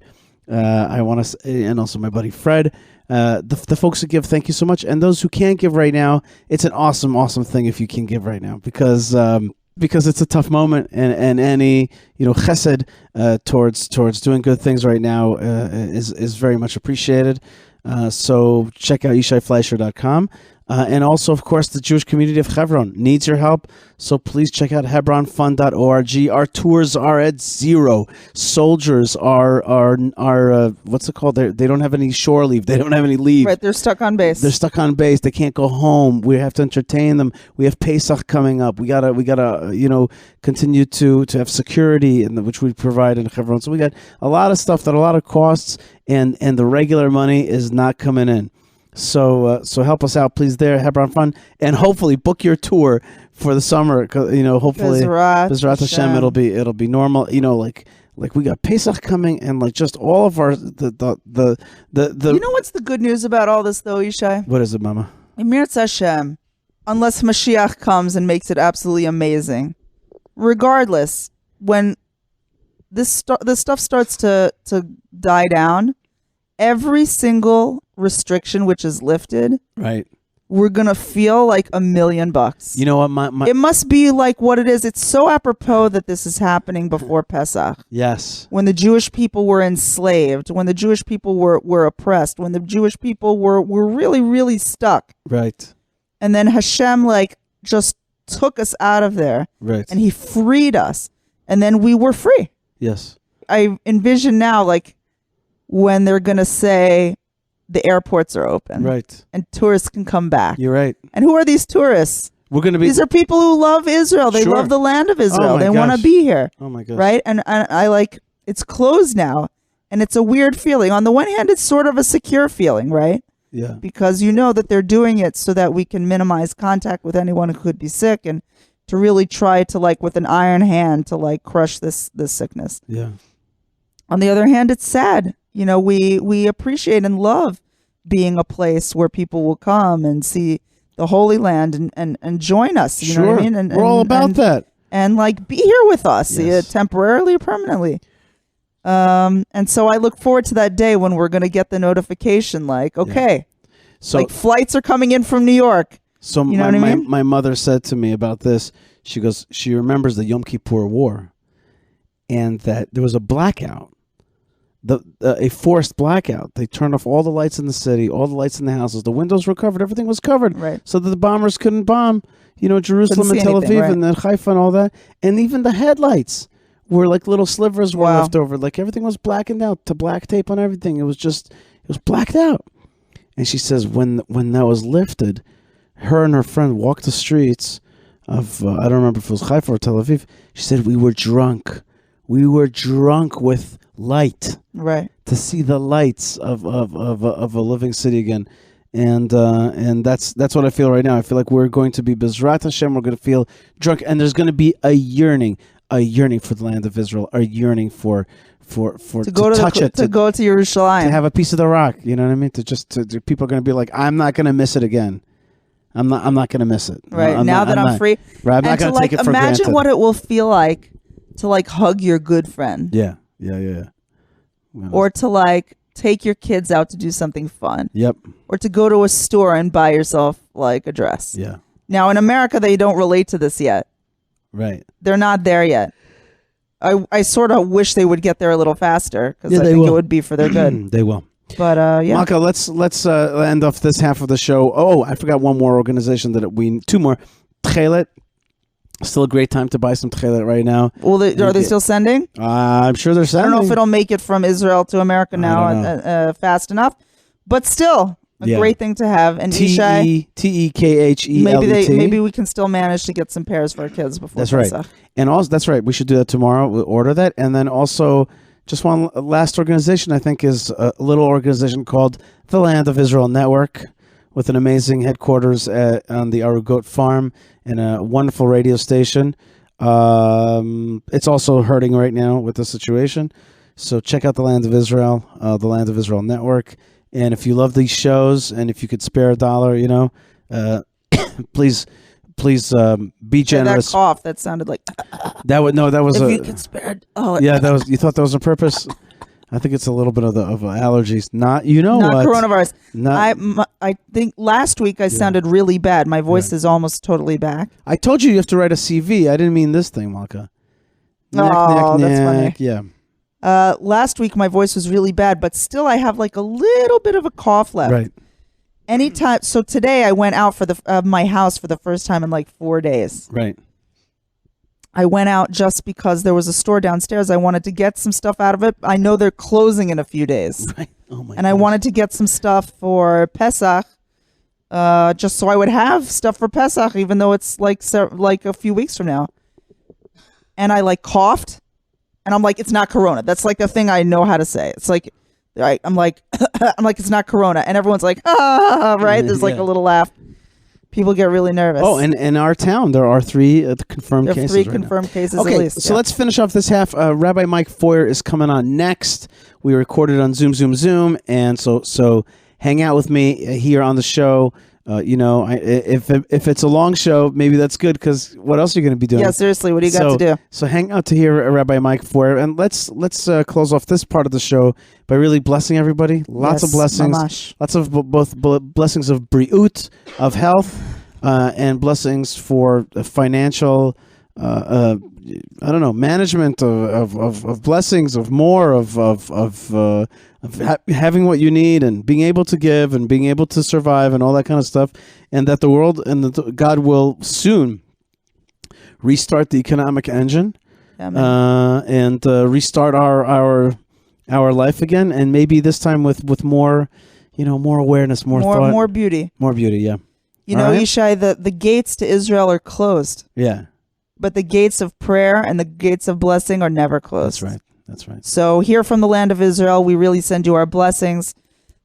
I want to, and also my buddy Fred, the folks who give, thank you so much. And those who can't give right now, it's an awesome thing if you can give right now, because it's a tough moment, and any chesed towards doing good things right now is very much appreciated. So check out YishaiFleisher.com. And also, of course, the Jewish community of Hebron needs your help. So please check out hebronfund.org. Our tours are at zero. Soldiers are what's it called? They don't have any shore leave. They don't have any leave. Right, they're stuck on base. They're stuck on base. They can't go home. We have to entertain them. We have Pesach coming up. We gotta continue to have security, which we provide in Hebron. So we got a lot of stuff a lot of costs, and the regular money is not coming in. So help us out, please. There, Hebron Fund, and hopefully book your tour for the summer. Hopefully, Bezrat Hashem, it'll be normal. Like we got Pesach coming, and like just all of our the. You know what's the good news about all this, though, Yishai? What is it, Mama? Emirtz Hashem, unless Mashiach comes and makes it absolutely amazing. Regardless, when this stuff starts to die down, every single restriction which is lifted, right, we're gonna feel like $1 million. You know what? It must be like what it is. It's so apropos that this is happening before Pesach. Yes. When the Jewish people were enslaved, when the Jewish people were oppressed, when the Jewish people were really, really stuck. Right. And then Hashem just took us out of there. Right. And he freed us. And then we were free. Yes. I envision now when they're gonna say the airports are open, right, and tourists can come back. You're right. And who are these tourists? These are people who love Israel. They love the land of Israel. They want to be here. Oh my gosh. Right? And I it's closed now, and it's a weird feeling. On the one hand, it's sort of a secure feeling, right? Yeah. Because you know that they're doing it so that we can minimize contact with anyone who could be sick, and to really try to with an iron hand to crush this sickness. Yeah. On the other hand, it's sad. We appreciate and love being a place where people will come and see the Holy Land and join us. You know what I mean? And we're all about that. And be here with us, Yes. temporarily or permanently. And so I look forward to that day when we're going to get the notification okay, so flights are coming in from New York. So you know what I mean? My mother said to me about this, she goes, she remembers the Yom Kippur War, and that there was a blackout. A forced blackout. They turned off all the lights in the city, all the lights in the houses. The windows were covered. Everything was covered, right? So that the bombers couldn't bomb, Jerusalem and Tel Aviv, right, and then Haifa and all that. And even the headlights were little slivers were left over. Everything was blackened out to black tape on everything. It was blacked out. And she says when that was lifted, her and her friend walked the streets of I don't remember if it was Haifa or Tel Aviv. She said we were drunk. We were drunk with light, right, to see the lights of a living city again, and that's what I feel right now. I feel like we're going to be Bezrat Hashem. We're going to feel drunk, and there's going to be a yearning for the land of Israel, a yearning for to touch it, to go to Yerushalayim, to have a piece of the rock. You know what I mean? People are going to be like, I'm not going to miss it again. I'm not going to miss it. Right. I'm free. Right. I'm not going to take it for granted. Imagine what it will feel like to hug your good friend. Yeah. Or to take your kids out to do something fun. Yep. Or to go to a store and buy yourself a dress. Yeah. Now in America they don't relate to this yet. Right. They're not there yet. I sort of wish they would get there a little faster because I think it would be for their good. They will. But yeah. Malkah, let's end off this half of the show. Oh, I forgot one more organization two more. Tchelet. Still a great time to buy some tchelet right now. Well, are they still sending? I'm sure they're sending. I don't know if it'll make it from Israel to America now fast enough, but still a great thing to have. And Yishai, Tekhelet. Maybe we can still manage to get some pairs for our kids before. That's Pesach. right. And also, that's right. We should do that tomorrow. We'll order that, and then also just one last organization. I think is a little organization called the Land of Israel Network, with an amazing headquarters on the Arugot farm and a wonderful radio station. It's also hurting right now with the situation. So check out the Land of Israel, the Land of Israel Network. And if you love these shows and if you could spare $1, please be generous. That cough, that sounded like... That was if you could spare... Oh, yeah, you thought that was on purpose? I think it's a little bit of allergies. Not coronavirus. I think last week I sounded really bad. My voice is almost totally back. I told you have to write a CV. I didn't mean this thing, Malkah. That's funny. Yeah. Last week my voice was really bad, but still I have a little bit of a cough left. Right. anytime. So today I went out for my house for the first time in like 4 days. Right. I went out just because there was a store downstairs. I wanted to get some stuff out of it. I know they're closing in a few days. Right. Oh my. And I wanted to get some stuff for Pesach, just so I would have stuff for Pesach, even though it's like a few weeks from now. And I like coughed, and I'm like, it's not Corona. That's like a thing I know how to say. It's like, I'm like, it's not Corona, and everyone's like, right? There's like a little laugh. People get really nervous. Oh, and in our town, there are 3 confirmed cases. There are 3 confirmed cases at least. So let's finish off this half. Rabbi Mike Feuer is coming on next. We recorded on Zoom. And so hang out with me here on the show. If it's a long show, maybe that's good, because what else are you going to be doing? Yeah, seriously, what do you got to do? So hang out to hear Rabbi Mike Feuer, and let's close off this part of the show by really blessing everybody. Lots of blessings, mamash. Lots of both blessings of briut, of health, and blessings for financial. I don't know, management of blessings, of more of having what you need, and being able to give, and being able to survive, and all that kind of stuff, and that the world and God will soon restart the economic engine, and restart our life again, and maybe this time with more, more awareness, more thought, more beauty, yeah. Yishai, the gates to Israel are closed. Yeah. But the gates of prayer and the gates of blessing are never closed. That's right. So here from the land of Israel, we really send you our blessings,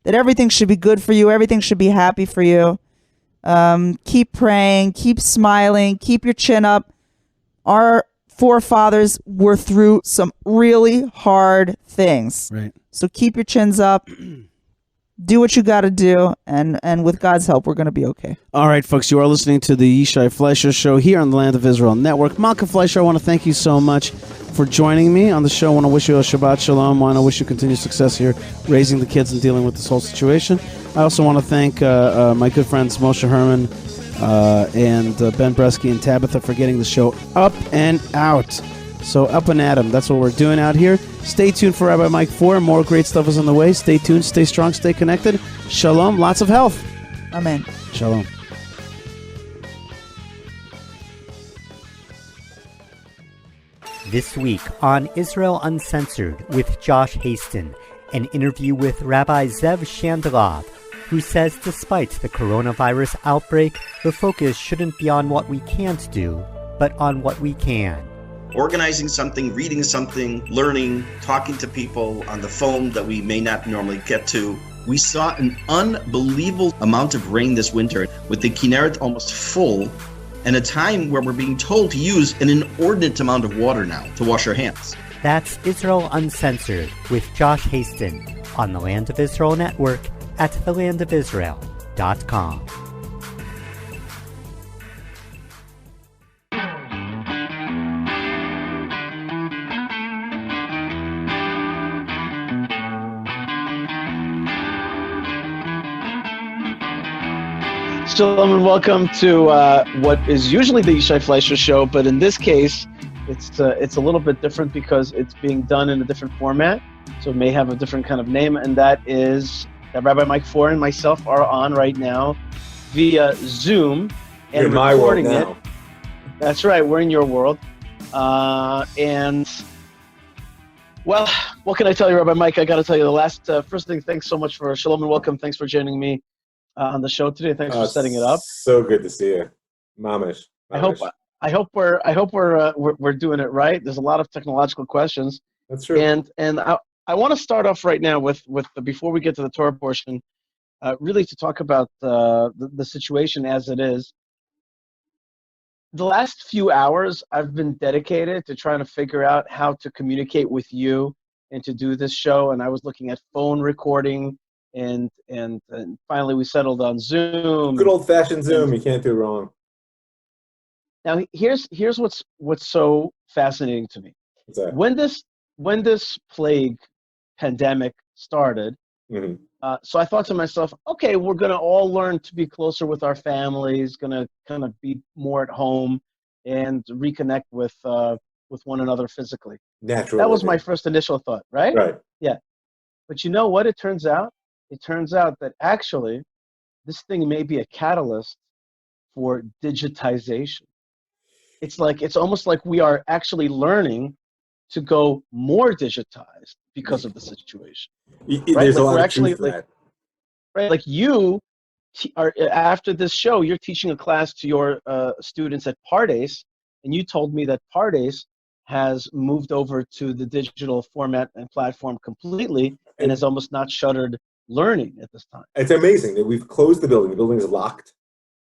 that everything should be good for you. Everything should be happy for you. Keep praying, keep smiling, keep your chin up. Our forefathers were through some really hard things. Right. So keep your chins up. Do what you got to do, and with God's help, we're going to be okay. All right, folks, you are listening to the Yishai Fleisher Show here on the Land of Israel Network. Malkah Fleisher, I want to thank you so much for joining me on the show. I want to wish you a Shabbat Shalom. I want to wish you continued success here, raising the kids and dealing with this whole situation. I also want to thank my good friends Moshe Herman and Ben Bresky and Tabitha for getting the show up and out. So up and at 'em. That's what we're doing out here. Stay tuned for Rabbi Mike Feuer. More great stuff is on the way. Stay tuned, stay strong, stay connected. Shalom. Lots of health. Amen. Shalom. This week on Israel Uncensored with Josh Haston, an interview with Rabbi Zev Shandilov, who says despite the coronavirus outbreak, the focus shouldn't be on what we can't do, but on what we can. Organizing something, reading something, learning, talking to people on the phone that we may not normally get to. We saw an unbelievable amount of rain this winter, with the Kinneret almost full, and a time where we're being told to use an inordinate amount of water now to wash our hands. That's Israel Uncensored with Josh Haston on the Land of Israel Network at thelandofisrael.com. Shalom and welcome to what is usually the Yishai Fleisher Show, but in this case, it's a little bit different because it's being done in a different format, so it may have a different kind of name, and that is that Rabbi Mike Feuer and myself are on right now via Zoom and You're in my recording world it. now. That's right, we're in your world, and well, what can I tell you, Rabbi Mike? I got to tell you the last first thing. Thanks so much for shalom and welcome. Thanks for joining me on the show today. Thanks for setting it up. So good to see you, Mamish. I hope we're doing it right. There's a lot of technological questions. That's true. And I want to start off right now with before we get to the Torah portion, really to talk about the situation as it is. The last few hours, I've been dedicated to trying to figure out how to communicate with you and to do this show. And I was looking at phone recording, and finally we settled on Zoom. Good old-fashioned Zoom. You can't do wrong. Now, here's what's so fascinating to me. What's that? When this plague pandemic started, Mm-hmm. so I thought to myself, okay, we're going to all learn to be closer with our families, going to kind of be more at home and reconnect with one another physically. Naturally. That was my first initial thought, right? Right. Yeah. But you know what? It turns out that actually this thing may be a catalyst for digitization. It's almost like we are actually learning to go more digitized because of the situation, right? There's a Like lot we're of actually truth to like, that. right, like you are after this show, you're teaching a class to your students at Pardes, and you told me that Pardes has moved over to the digital format and platform completely and has almost not shuttered learning at this time. It's amazing that we've closed the building. The building is locked,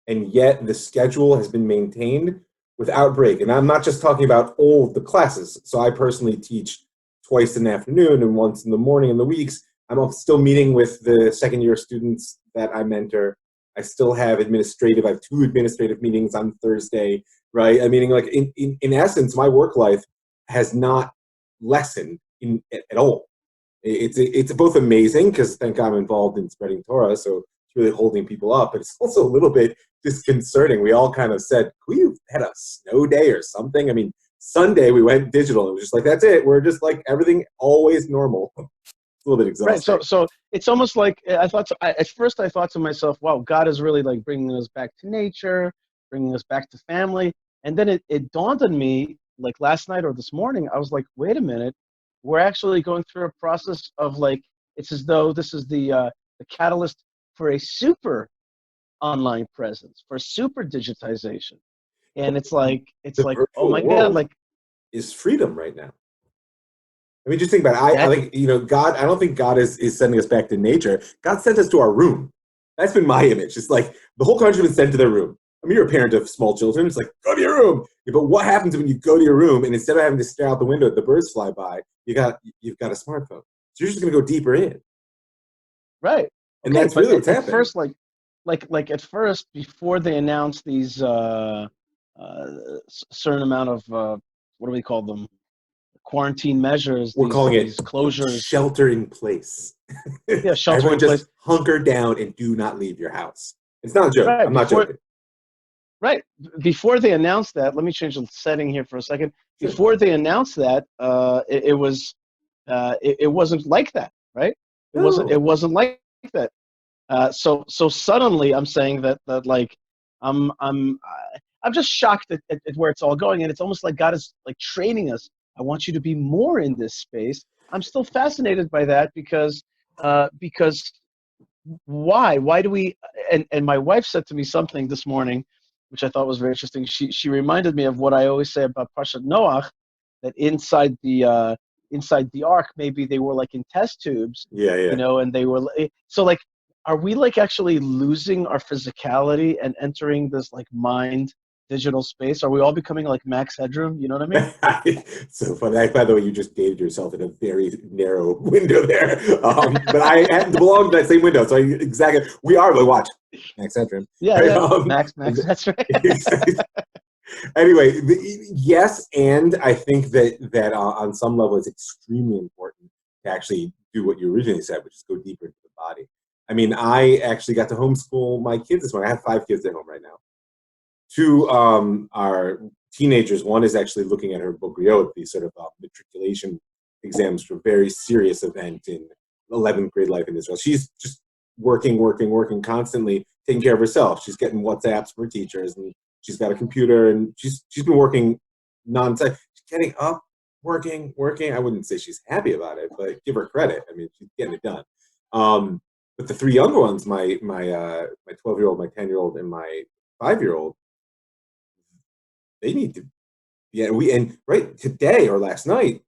and yet the schedule has been maintained without break. And I'm not just talking about all of the classes. So I personally teach twice in the afternoon and once in the morning in the weeks. I'm still meeting with the second-year students that I mentor. I still have I have 2 administrative meetings on Thursday, right? I mean, like in essence, my work life has not lessened at all. It's both amazing because thank God I'm involved in spreading Torah, so it's really holding people up. But it's also a little bit disconcerting. We all kind of said, we had a snow day or something. I mean, Sunday we went digital. It was just like, that's it. We're just like everything always normal. It's a little bit exhausting. Right. So it's almost like at first I thought to myself, wow, God is really like bringing us back to nature, bringing us back to family. And then it dawned on me, like last night or this morning, I was like, wait a minute. We're actually going through a process of like, it's as though this is the catalyst for a super online presence, for super digitization. And it's like, oh my God, like, is freedom right now. I mean, just think about it. I think, God, I don't think God is sending us back to nature. God sent us to our room. That's been my image. It's like the whole country has been sent to their room. I mean, you're a parent of small children. It's like, go to your room. Yeah, but what happens when you go to your room and instead of having to stare out the window at the birds fly by, you've got a smartphone. So you're just going to go deeper in. Right. And that's really what's happening. First, like at first, before they announced these certain amount of what do we call them? Quarantine measures. We're calling it closures. Shelter in place. Yeah, shelter Everyone in just place. hunker down and do not leave your house. It's not a joke. Right, I'm not joking. Right. Before they announced that, let me change the setting here for a second. Sure. Before they announced that, it wasn't like that, right? It wasn't like that. So suddenly I'm saying that like I'm just shocked at where it's all going, and it's almost like God is like training us. I want you to be more in this space. I'm still fascinated by that because why? Why do we? And my wife said to me something this morning, which I thought was very interesting. She reminded me of what I always say about Parshat Noach, that inside the ark, maybe they were like in test tubes. Yeah. And they were so like. Are we like actually losing our physicality and entering this like mind digital space? Are we all becoming like Max Headroom? You know what I mean? So funny. By the way, you just dated yourself in a very narrow window there. But I happen to belong to that same window. So exactly, we are. But watch, Max Headroom. Yeah, yeah. Max. That's right. Anyway, yes, and I think that on some level it's extremely important to actually do what you originally said, which is go deeper into the body. I mean, I actually got to homeschool my kids this morning. I have 5 kids at home right now. 2 are teenagers. One is actually looking at her Bogriot, these sort of matriculation exams for a very serious event in 11th grade life in Israel. She's just working constantly, taking care of herself. She's getting WhatsApps from her teachers, and she's got a computer, and she's been working nonstop. She's getting up, working. I wouldn't say she's happy about it, but give her credit. I mean, she's getting it done. But the 3 younger ones, my 12-year-old, my 10-year-old, and my 5-year-old, they need to. Yeah, right today or last night,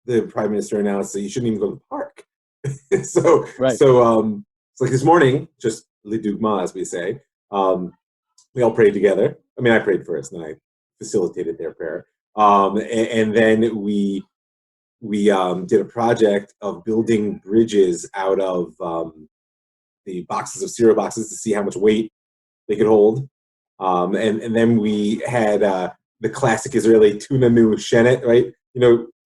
the Prime Minister announced that you shouldn't even go to the park. So it's like this morning, just lidugma, as we say, we all prayed together. I mean, I prayed first, and I facilitated their prayer. And then we did a project of building bridges out of the boxes of cereal boxes to see how much weight they could hold. And then we had the classic Israeli tuna shenet, right?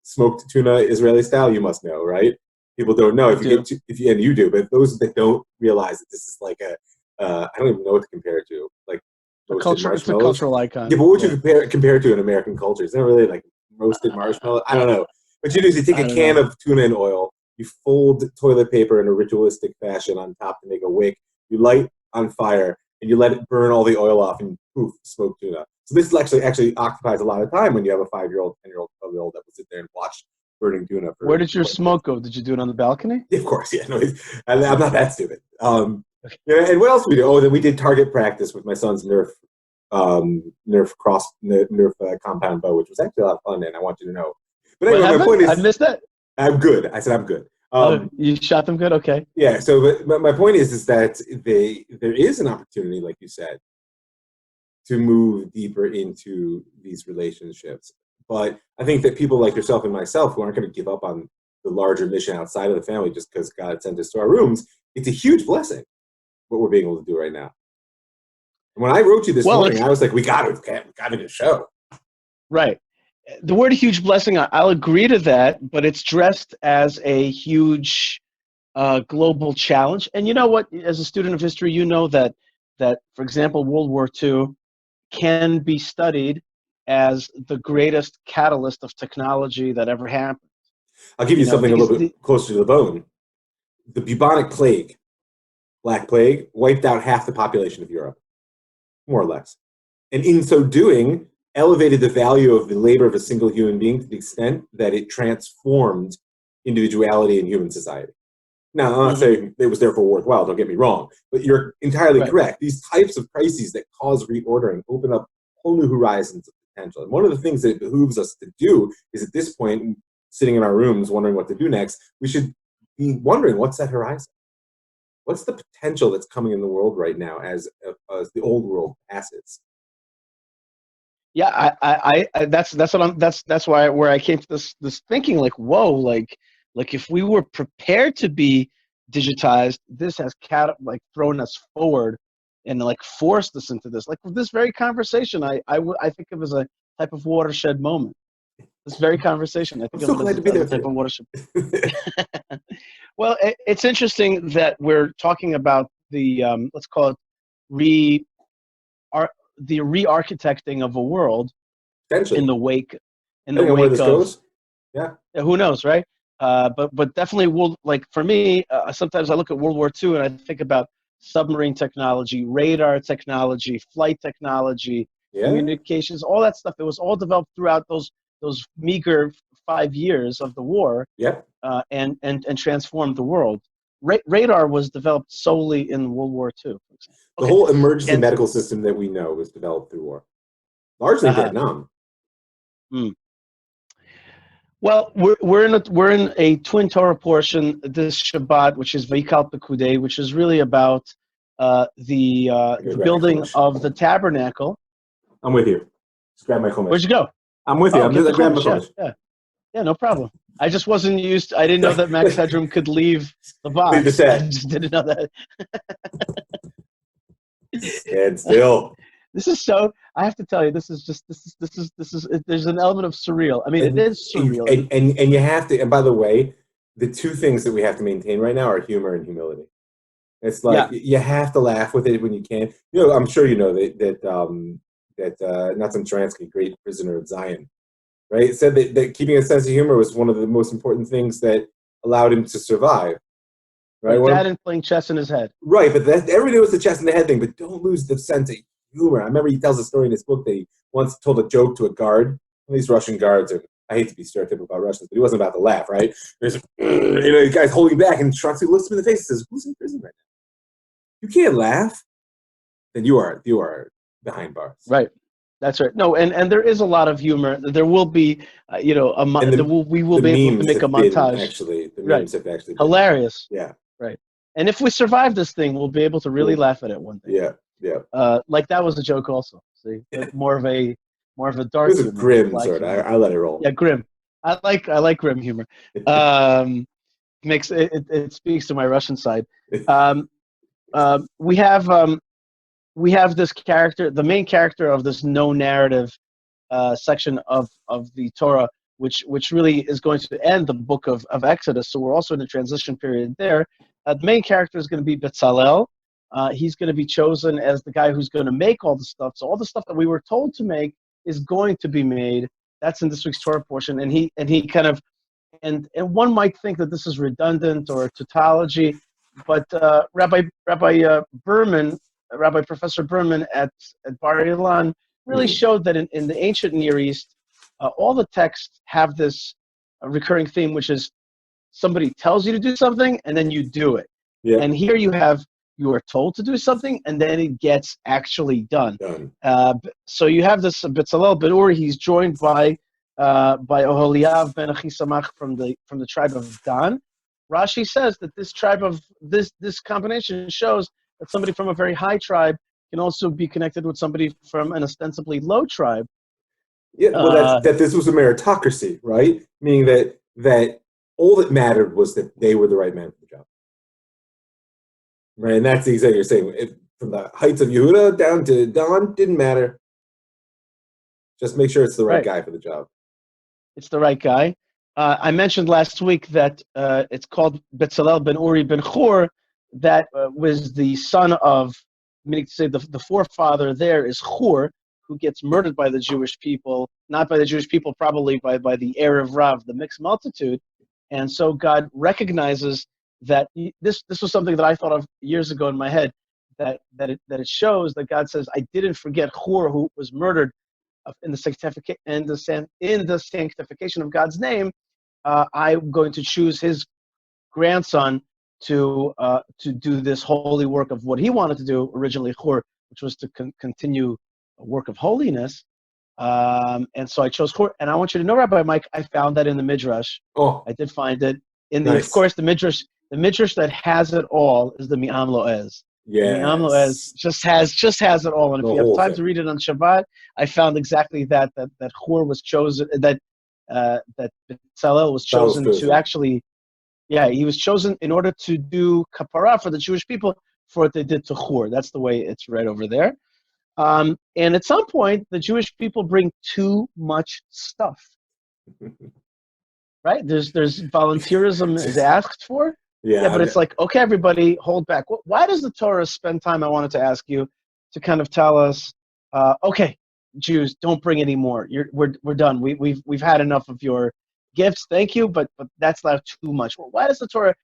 Smoked tuna Israeli style. You must know, right? People don't know. And you do, but those that don't realize that this is like I don't even know what to compare it to. Like roasted marshmallows. It's a cultural icon. Yeah, but what would you compare it to in American culture? It's not really like roasted marshmallow. I don't know. What you do is you take a can of tuna in oil, you fold toilet paper in a ritualistic fashion on top to make a wick, you light on fire and you let it burn all the oil off and poof, smoked tuna. So this actually occupies a lot of time when you have a 5-year-old, 10-year-old, 12-year-old that will sit there and watch burning tuna. Where did your smoke go? Did you do it on the balcony? Yeah, of course, yeah. No, I'm not that stupid. Yeah, and what else did we do? Oh, then we did target practice with my son's Nerf compound bow, which was actually a lot of fun, and I want you to know. But anyway, my point is, I missed that. I'm good. I said I'm good. You shot them good, okay? Yeah. So, but my point is that there is an opportunity, like you said, to move deeper into these relationships. But I think that people like yourself and myself who aren't going to give up on the larger mission outside of the family just because God sent us to our rooms, it's a huge blessing what we're being able to do right now. And when I wrote you this morning, I was like, we got to do a show. Right. The word huge blessing, I'll agree to that, but it's dressed as a huge global challenge. And you know what? As a student of history, you know that, for example, World War II can be studied as the greatest catalyst of technology that ever happened. I'll give you something a little bit closer to the bone. The bubonic plague, Black Plague, wiped out half the population of Europe, more or less. And in so doing, elevated the value of the labor of a single human being to the extent that it transformed individuality in human society. Now, I'm not saying it was therefore worthwhile, don't get me wrong, but you're entirely correct. These types of crises that cause reordering open up whole new horizons of potential. And one of the things that it behooves us to do is at this point, sitting in our rooms wondering what to do next, we should be wondering, what's that horizon? What's the potential that's coming in the world right now as the old world passes? Yeah, that's where I came to this thinking, like, whoa, like if we were prepared to be digitized, this has thrown us forward and like forced us into this. Like with this very conversation, I think of as a type of watershed moment. This very conversation, I think I'm so glad to be there. A type of watershed. Well, it's interesting that we're talking about the let's call it the re-architecting of a world in the wake where this goes. Yeah, who knows, right? But definitely, for me, sometimes I look at World War II and I think about submarine technology, radar technology, flight technology, communications, all that stuff. It was all developed throughout those meager 5 years of the war. Yeah, and transformed the world. Radar was developed solely in World War II. The whole emergency medical system that we know was developed through war, largely Vietnam. Well, we're in a twin Torah portion this Shabbat, which is Vayikal Pekudei, which is really about the building of the Tabernacle. I'm with you. Just grab my chumash. Where'd you go? I'm with you. I'm just grabbing my chumash. Yeah, no problem. I just wasn't used. I didn't know that Max Headroom could leave the box. Leave the set. I just didn't know that. Stand still. This is so. I have to tell you, this is. There's an element of surreal. I mean, it is surreal. And you have to. And by the way, the two things that we have to maintain right now are humor and humility. It's like you have to laugh with it when you can. You know, I'm sure you know that Nathan Sharansky, great prisoner of Zion, right, said that keeping a sense of humor was one of the most important things that allowed him to survive. Right, that and playing chess in his head. Right, but everybody knows the chess in the head thing, but don't lose the sense of humor. I remember he tells a story in his book that he once told a joke to a guard. These Russian guards are, I hate to be stereotypical about Russians, but he wasn't about to laugh, right? There's, the guy's holding back, and Sharansky looks him in the face and says, "Who's in prison right now? You can't laugh. Then you are behind bars." Right. That's right. No, and there is a lot of humor. There will be, we will be able to make a montage. The memes have actually been hilarious. Yeah. Right. And if we survive this thing, we'll be able to really laugh at it one day. Yeah. Like that was a joke also. See, more of a dark. It was a grim sort. I let it roll. Yeah, grim. I like grim humor. Makes it speaks to my Russian side. We have this character, the main character of this no narrative section of the Torah, which really is going to end the book of Exodus. So we're also in a transition period there. The main character is going to be Bezalel. He's going to be chosen as the guy who's going to make all the stuff. So all the stuff that we were told to make is going to be made. That's in this week's Torah portion. And he kind of, and one might think that this is redundant or tautology. Rabbi Berman, Rabbi Professor Berman at Bar Ilan really showed that in the ancient Near East, all the texts have this recurring theme, which is somebody tells you to do something and then you do it. Yeah. And here you are told to do something and then it gets actually done. So you have this Bezalel ben Uri. He's joined by Oholiav ben Achisamach from the tribe of Dan. Rashi says that this tribe of this combination shows that somebody from a very high tribe can also be connected with somebody from an ostensibly low tribe. Yeah, well, that this was a meritocracy, right? Meaning that all that mattered was that they were the right man for the job, right? And that's the exact you're saying. From the heights of Yehuda down to Don, didn't matter. Just make sure it's the right guy for the job. It's the right guy. I mentioned last week that it's called Bezalel ben Uri ben Chur. That was the son of, meaning to say the forefather there is Chur, who gets murdered by the Jewish people, not by the Jewish people, probably by the Erev Rav, the mixed multitude. And so God recognizes that this was something that I thought of years ago in my head, that it shows that God says, I didn't forget Chur, who was murdered in the sanctification of God's name. I'm going to choose his grandson to do this holy work of what he wanted to do originally, Chur, which was to continue a work of holiness. And so I chose Chur. And I want you to know, Rabbi Mike, I found that in the Midrash. Oh, I did find it nice. Of course, the Midrash that has it all is the Mi'am Lo'ez. Yes. Mi'am Lo'ez just has it all. And if you have time to read it on Shabbat, I found exactly that Chur was chosen, that Bezalel was chosen to actually, he was chosen in order to do kapara for the Jewish people for what they did to Chur. That's the way it's read over there. And at some point, the Jewish people bring too much stuff. Right? There's volunteerism is asked for. Yeah, but it's like, okay, everybody, hold back. Why does the Torah spend time? I wanted to ask you to kind of tell us, okay, Jews, don't bring any more. We're done. We've had enough of your gifts. Thank you, but that's not too much. Why does the Torah,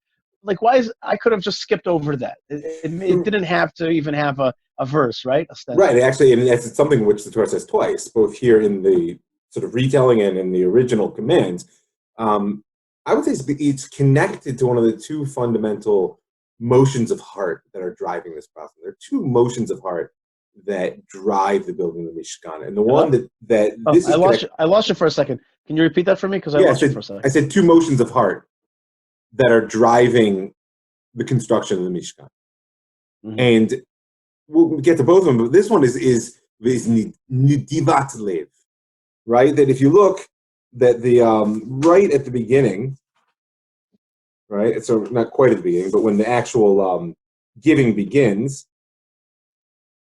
I could have just skipped over that. It didn't have to even have a verse, right? Right, actually, and it's something which the Torah says twice, both here in the sort of retelling and in the original commands. I would say it's connected to one of the two fundamental motions of heart that are driving this process. There are two motions of heart that drive the building of the Mishkan, and the one that this is I lost you for a second. Can you repeat that for me? Because I lost you for a second. I said two motions of heart that are driving the construction of the Mishkan, and we'll get to both of them. But this one is nidivat lev, right? That if you look, that the right at the beginning, right? So not quite at the beginning, but when the actual giving begins,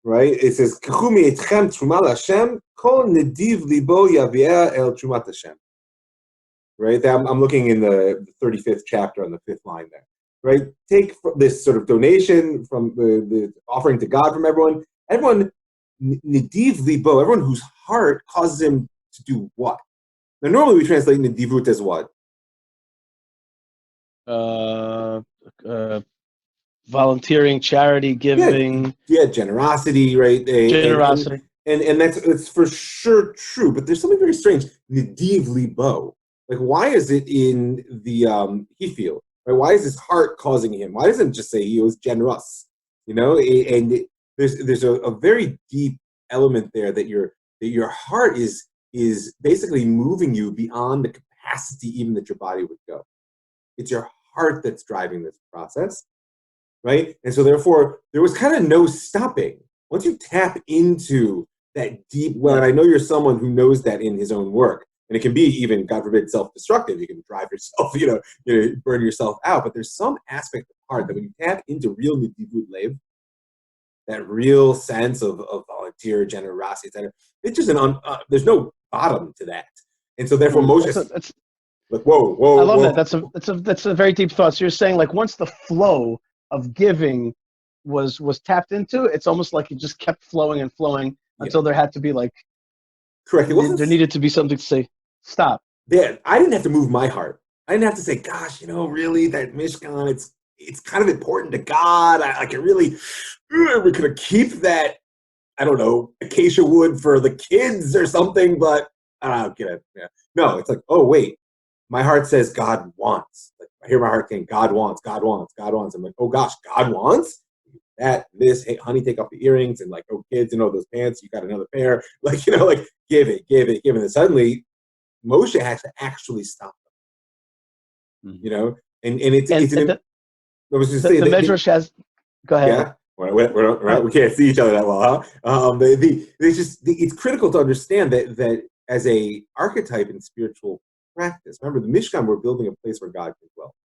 right? It says "Kachumi etchem truma l'Hashem kol nediv libo yavia el trumat Hashem." Right? I'm looking in the 35th chapter on the 5th line there. Right? Take this sort of donation from the offering to God from everyone. Everyone nediv libo, everyone whose heart causes him to do what? Now, normally we translate nedivut as what? Volunteering, charity, giving. Yeah, generosity, right? Generosity. And that's for sure true, but there's something very strange. Nediv libo. Like, why is it in the Hifil? Right? Why is his heart causing him? Why doesn't it just say he was generous? You know, and there's a very deep element there that your heart is basically moving you beyond the capacity even that your body would go. It's your heart that's driving this process, right? And so therefore, there was kind of no stopping. Once you tap into that deep well, and I know you're someone who knows that in his own work, and it can be even, God forbid, self-destructive. You can drive yourself, burn yourself out. But there's some aspect of heart that when you tap into real nedivut lev, that real sense of volunteer generosity, etc. It's just there's no bottom to that, and so therefore Moshe. Like, whoa! I love whoa. that. That's a very deep thought. So you're saying, like, once the flow of giving was tapped into, it's almost like it just kept flowing and flowing until there had to be correct. There needed to be something to say stop. Yeah, I didn't have to move my heart. I didn't have to say, gosh, really that Mishkan, it's kind of important to God. I can really, we're going to keep that, I don't know, acacia wood for the kids or something, but I don't get it. Yeah. No, it's like, oh, wait, my heart says God wants. Like, I hear my heart saying, God wants, God wants, God wants. I'm like, oh gosh, God wants? That, this, hey, honey, take off the earrings, and like, oh, kids, those pants, you got another pair. Like, like, give it. And then suddenly, Moshe has to actually stop them. And it's I was just saying the Medrash has. Go ahead. Yeah, we can't see each other that well, huh? It's critical to understand that as a archetype in spiritual practice. Remember, the Mishkan, we're building a place where God can dwell.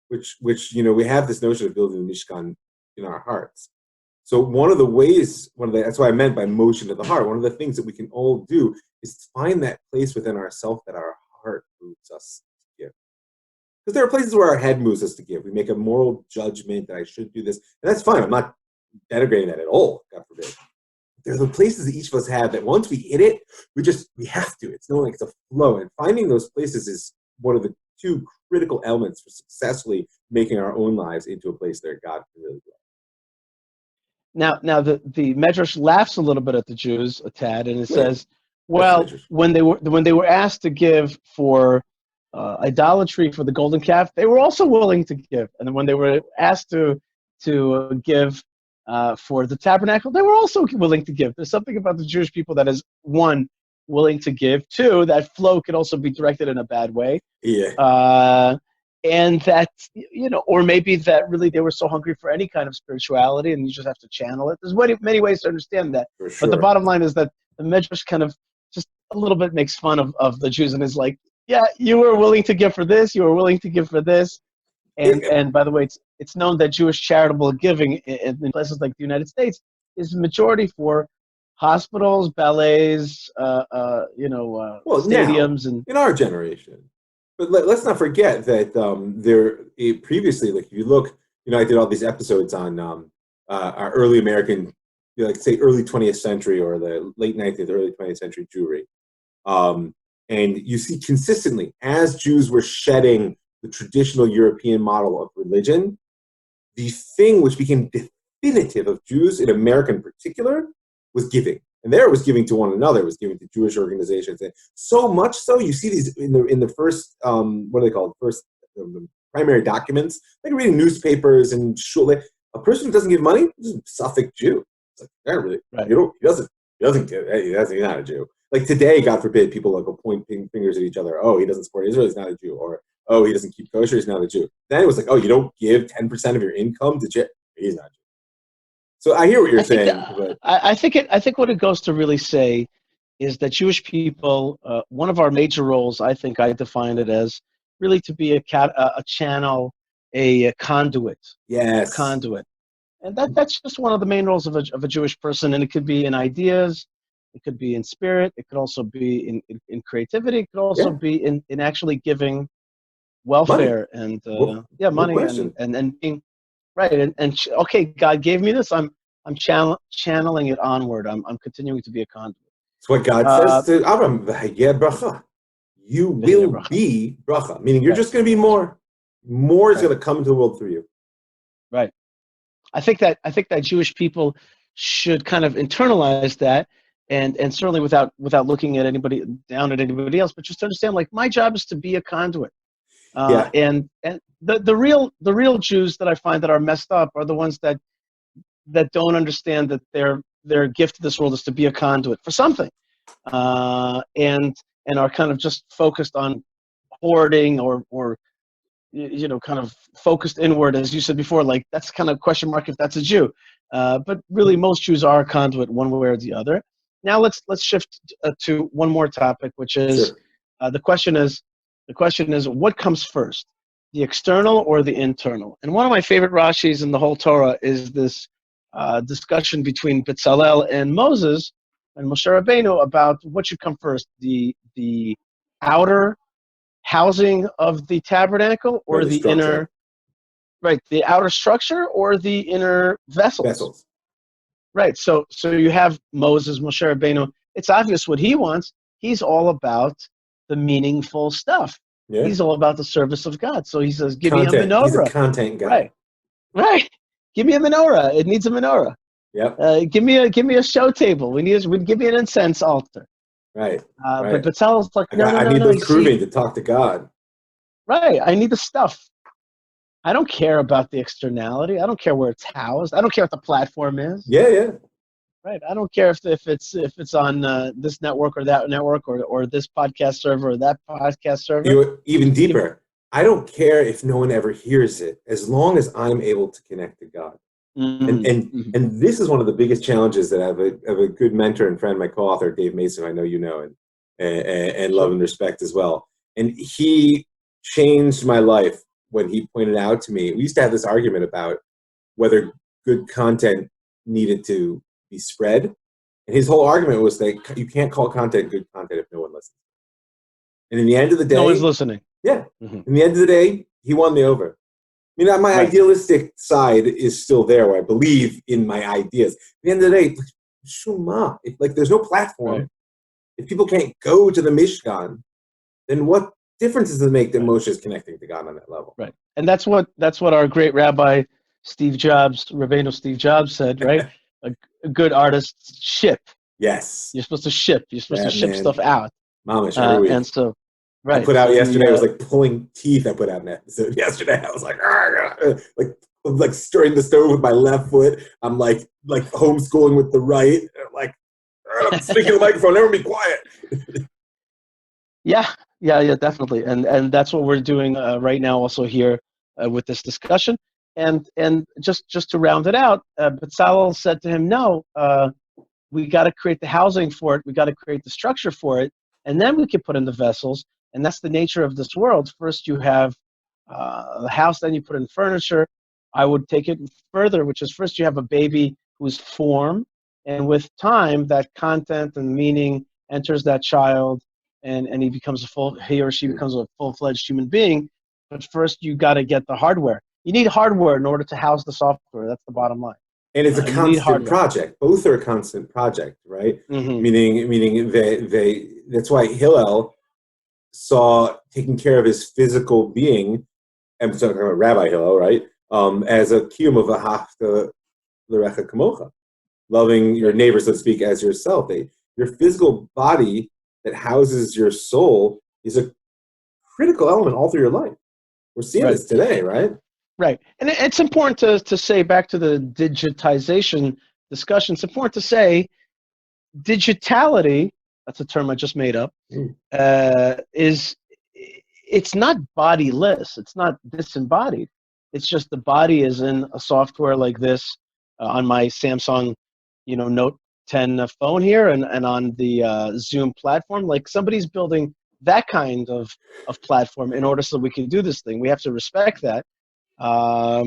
Which we have this notion of building the Mishkan in our hearts. So one of the ways, that's what I meant by motion of the heart. One of the things that we can all do is find that place within ourselves that our heart moves us to give. Because there are places where our head moves us to give. We make a moral judgment that I should do this, and that's fine. I'm not denigrating that at all, God forbid. There are the places that each of us have that once we hit it, we have to. It's like it's a flow, and finding those places is one of the two critical elements for successfully making our own lives into a place that God can really dwell. Now the Medrash laughs a little bit at the Jews a tad, and it says, well, when they were asked to give for idolatry for the golden calf, they were also willing to give, and then when they were asked to give for the tabernacle, they were also willing to give. There's something about the Jewish people that is, one, willing to give. Two, that flow can also be directed in a bad way. Yeah. And that, or maybe that really they were so hungry for any kind of spirituality and you just have to channel it. There's many ways to understand that. For sure. But the bottom line is that the Medrash kind of just a little bit makes fun of the Jews and is like, yeah, you were willing to give for this, you were willing to give for this. And by the way, it's known that Jewish charitable giving in places like the United States is majority for hospitals, ballets, stadiums, now, and in our generation. But let's not forget that previously, like if you look, I did all these episodes on our early American, say early 20th century or the late 19th, early 20th century Jewry. And you see consistently, as Jews were shedding the traditional European model of religion, the thing which became definitive of Jews in America in particular was giving. And there it was giving to one another, it was giving to Jewish organizations. And so much so, you see these in the first, what are they called? First primary documents, like reading newspapers and shul. A person who doesn't give money is a Suffolk Jew. It's like, yeah, really, right. He doesn't give. Hey, he's not a Jew. Like today, God forbid, people go pointing fingers at each other. Oh, he doesn't support Israel, he's not a Jew. Or, oh, he doesn't keep kosher, he's not a Jew. Then it was like, oh, you don't give 10% of your income to Jew, he's not a Jew. So I hear what you're saying. But I think what it goes to really say is that Jewish people, one of our major roles, I think I define it as really to be a channel, a conduit. Yes. A conduit. And that's just one of the main roles of a Jewish person. And it could be in ideas, it could be in spirit, it could also be in creativity, it could also be in actually giving welfare money. Money and being right. And okay, God gave me this. I'm channeling it onward. I'm continuing to be a conduit. It's what God says to Avram, bracha. You will be bracha, meaning you're just going to be more. More is going to come into the world through you. Right. I think that Jewish people should kind of internalize that, and certainly without looking at anybody down at anybody else, but just understand, like, my job is to be a conduit. And the real Jews that I find that are messed up are the ones that don't understand that their gift to this world is to be a conduit for something, and are kind of just focused on hoarding or kind of focused inward, as you said before. Like, that's kind of question mark if that's a Jew, but really most Jews are a conduit one way or the other. Now let's shift to one more topic, which is the question is what comes first, the external or the internal? And one of my favorite Rashis in the whole Torah is this discussion between Bezalel and Moses and Moshe Rabbeinu about what should come first, the outer housing of the tabernacle or the inner, right, the outer structure or the inner vessels. Right. So you have Moses, Moshe Rabbeinu. It's obvious what he wants. He's all about the meaningful stuff. Yeah. He's all about the service of God. So he says, give me a Content. menorah. He's a content guy. Right. Give me a menorah. It needs a menorah. Yep. Give me a show table. We'd give me an incense altar. Right. But Bezalel's like, I need those crewmen to talk to God. Right. I need the stuff. I don't care about the externality. I don't care where it's housed. I don't care what the platform is. Yeah. Right. I don't care if it's on this network or that network or this podcast server or that podcast server. You know, even deeper. I don't care if no one ever hears it, as long as I'm able to connect to God. Mm-hmm. And this is one of the biggest challenges that I have a good mentor and friend, my co-author Dave Mason, I know you know, and love and respect as well. And he changed my life when he pointed out to me. We used to have this argument about whether good content needed to be spread, and his whole argument was that you can't call content good content if no one listens. And in the end of the day, no one's listening. Yeah. Mm-hmm. In the end of the day, he won me over. I mean, my idealistic side is still there, where I believe in my ideas. At the end of the day, shuma. Like, there's no platform. Right. If people can't go to the Mishkan, then what difference does it make that Moshe is connecting to God on that level? Right. And that's what our great Rabbi Steve Jobs, Rabbeinu Steve Jobs said, right? a good artist ship. Yes. You're supposed to ship. You're supposed to ship stuff out. Mamish, every week. And so, right. I put out yesterday, I was like pulling teeth. I put out an episode yesterday. I was like stirring the stove with my left foot. I'm like homeschooling with the right. I'm speaking to the microphone. Never be quiet. Yeah, definitely. And that's what we're doing right now also here with this discussion. And just to round it out, Bezalel said to him, no, we got to create the housing for it. We got to create the structure for it. And then we can put in the vessels. And that's the nature of this world. First you have the house, then you put in furniture. I would take it further, which is first you have a baby who's formed. And with time, that content and meaning enters that child. And he or she becomes a full-fledged human being. But first, you got to get the hardware. You need hardware in order to house the software. That's the bottom line. And it's a constant project. Both are a constant project, right? Mm-hmm. Meaning that's why Hillel saw taking care of his physical being, I'm talking about Rabbi Hillel, right? As a kiyum of ahafta l'recha kamocha, loving your neighbor, so to speak, as yourself. Your physical body that houses your soul is a critical element all through your life. We're seeing this today, right? Right. And it's important to say, back to the digitization discussion, it's important to say digitality, that's a term I just made up, it's not bodiless. It's not disembodied. It's just the body is in a software like this on my Samsung, Note 10 phone here and on the Zoom platform. Like, somebody's building that kind of platform in order so we can do this thing. We have to respect that. Well,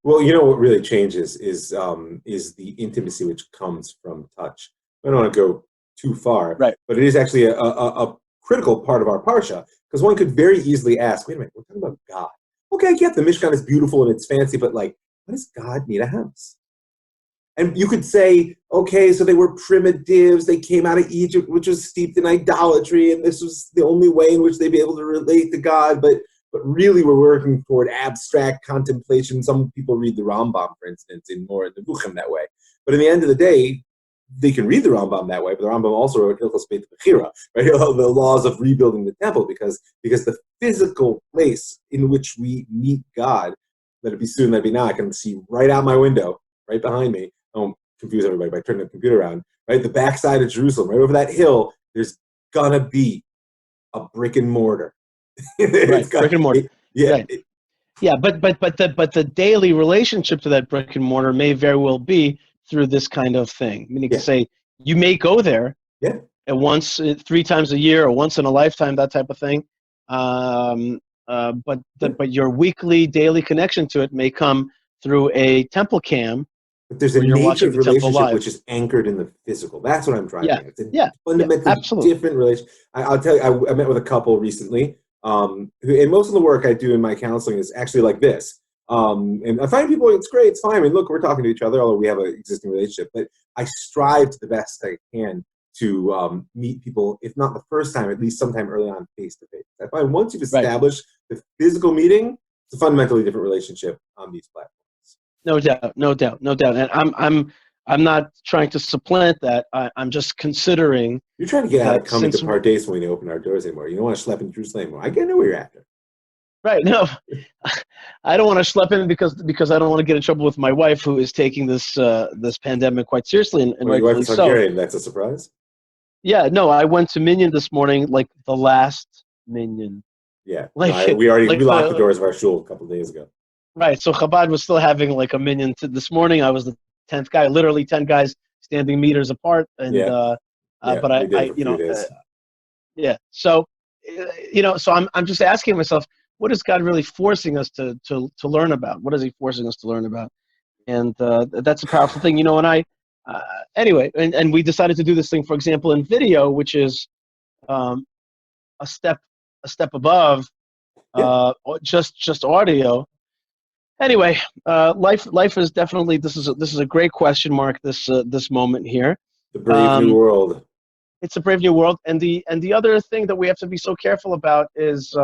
what really changes is the intimacy which comes from touch. I don't want to go too far, right? But it is actually a critical part of our parsha, because one could very easily ask, wait a minute, we're talking about God. Okay, I get the Mishkan is beautiful and it's fancy, but what does God need a house? And you could say, okay, so they were primitives. They came out of Egypt, which was steeped in idolatry, and this was the only way in which they'd be able to relate to God. But really, we're working toward abstract contemplation. Some people read the Rambam, for instance, in more Nebuchim that way. But in the end of the day, they can read the Rambam that way. But the Rambam also wrote Hilchos Beit Bechira, right? The laws of rebuilding the temple, because the physical place in which we meet God, let it be soon, let it be now, I can see right out my window, right behind me. I don't confuse everybody by turning the computer around, right? The backside of Jerusalem, right over that hill, there's gonna be a brick and mortar. Right, brick and mortar. Yeah. Right. Yeah, but the daily relationship to that brick and mortar may very well be through this kind of thing. I mean, you can say you may go there at once, 3 times a year, or once in a lifetime, that type of thing. But your weekly, daily connection to it may come through a temple cam. But there's a nature of relationship which is anchored in the physical. That's what I'm driving at. It's a fundamentally different relationship. I'll tell you, I met with a couple recently. And most of the work I do in my counseling is actually like this. And I find people, it's great, it's fine. I mean, look, we're talking to each other, although we have an existing relationship. But I strive to the best I can meet people, if not the first time, at least sometime early on, face to face. I find once you've established the physical meeting, it's a fundamentally different relationship on these platforms. No doubt. And I'm not trying to supplant that. I'm just considering. You're trying to get out of coming to since Pardes when they open our doors anymore. You don't want to schlep in Jerusalem anymore. I get know where you're after. Right. No, I don't want to schlep in because I don't want to get in trouble with my wife, who is taking this pandemic quite seriously and Well, your wife rightfully is so. Hungarian. That's a surprise. Yeah. No, I went to Minyan this morning, like the last Minyan. Yeah. Like we locked the doors of our shul a couple of days ago. Right. So Chabad was still having like a Minyan this morning. I was the 10th guy, literally 10 guys standing meters apart, and but I yeah. So so I'm just asking myself, what is God really forcing us to learn about? What is He forcing us to learn about? And that's a powerful thing, And anyway, and we decided to do this thing, for example, in video, which is a step above just audio. Anyway, life is definitely this is a great question mark. This moment here. The brave new world. It's a brave new world, and the other thing that we have to be so careful about is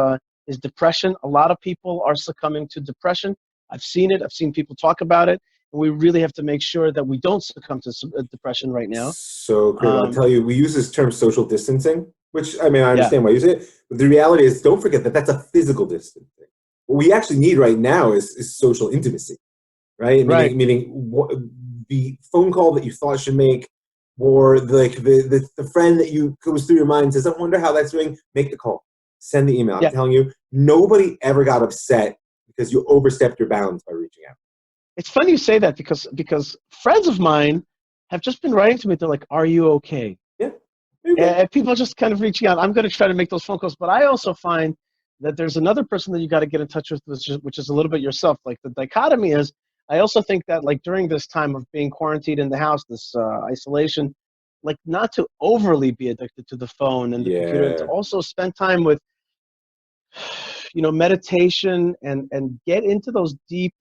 depression. A lot of people are succumbing to depression. I've seen it. I've seen people talk about it, and we really have to make sure that we don't succumb to depression right now. So, Craig, I'll tell you, we use this term social distancing, which I understand why you use it, but the reality is, don't forget that that's a physical distancing. What we actually need right now is social intimacy, right? Meaning the phone call that you thought should make, or the friend that you goes through your mind and says, I wonder how that's doing. Make the call, send the email. I'm telling you, nobody ever got upset because you overstepped your bounds by reaching out. It's funny you say that because friends of mine have just been writing to me. They're like, "Are you okay?" Yeah. And people just kind of reaching out. I'm going to try to make those phone calls, but I also find that there's another person that you got to get in touch with, which is a little bit yourself. Like the dichotomy is, I also think that like during this time of being quarantined in the house, this isolation, like not to overly be addicted to the phone and the computer, to also spend time with, meditation and get into those deep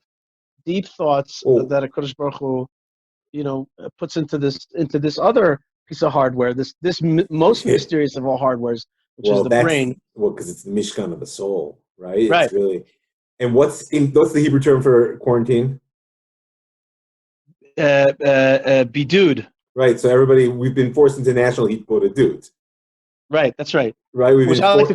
thoughts that HaKadosh Baruch Hu, puts into this other piece of hardware, this most mysterious of all hardwares, which is the brain. Well, because it's the Mishkan of the soul, right? Right. It's really, and what's the Hebrew term for quarantine? Bidud. Right. So we've been forced into national heat quota dudes. Right. That's right. Right. I like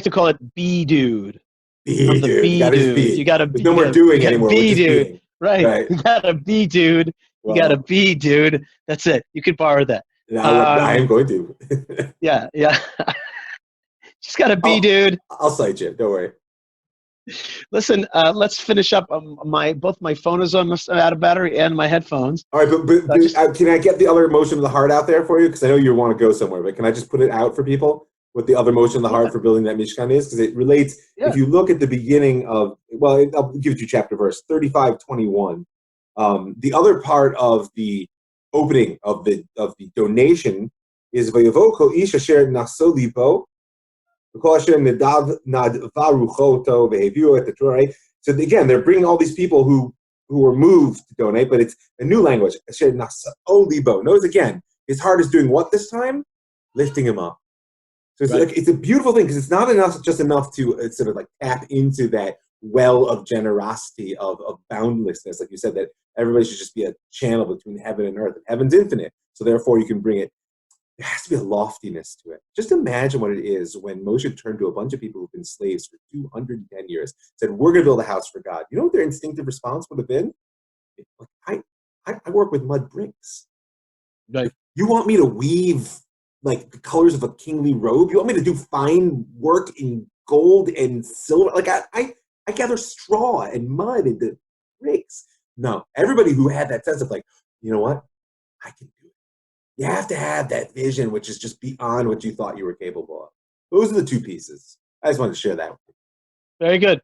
to call it B-dude. B-dude. B-dude. You got to be. No more doing anymore. B-dude. Right. You got to be dude. Well, you got to be dude. That's it. You could borrow that. I am going to. Yeah. Just got to be dude. I'll cite you. Don't worry. Listen, let's finish up. Both my phone is almost out of battery and my headphones. All right, but can I get the other motion of the heart out there for you? Because I know you want to go somewhere, but can I just put it out for people what the other motion of the heart for building that Mishkan is? Because it relates. Yeah. If you look at the beginning of, I'll give you chapter verse 35:21. The other part of the opening of the donation is Vayavoko ish asher naso libo. So again, they're bringing all these people who were moved to donate, but it's a new language. Notice again, his heart is doing what this time? Lifting him up. So it's a beautiful thing because it's not just enough to sort of like tap into that well of generosity, of boundlessness, like you said, that everybody should just be a channel between heaven and earth. And heaven's infinite, so therefore you can bring it. There has to be a loftiness to it. Just imagine what it is when Moshe turned to a bunch of people who've been slaves for 210 years, said, we're going to build a house for God. You know what their instinctive response would have been? I work with mud bricks. Right. You want me to weave like the colors of a kingly robe? You want me to do fine work in gold and silver? Like I gather straw and mud into bricks. No, everybody who had that sense of like, you know what? I can do it. You have to have that vision, which is just beyond what you thought you were capable of. Those are the two pieces. I just wanted to share that with you. Very good.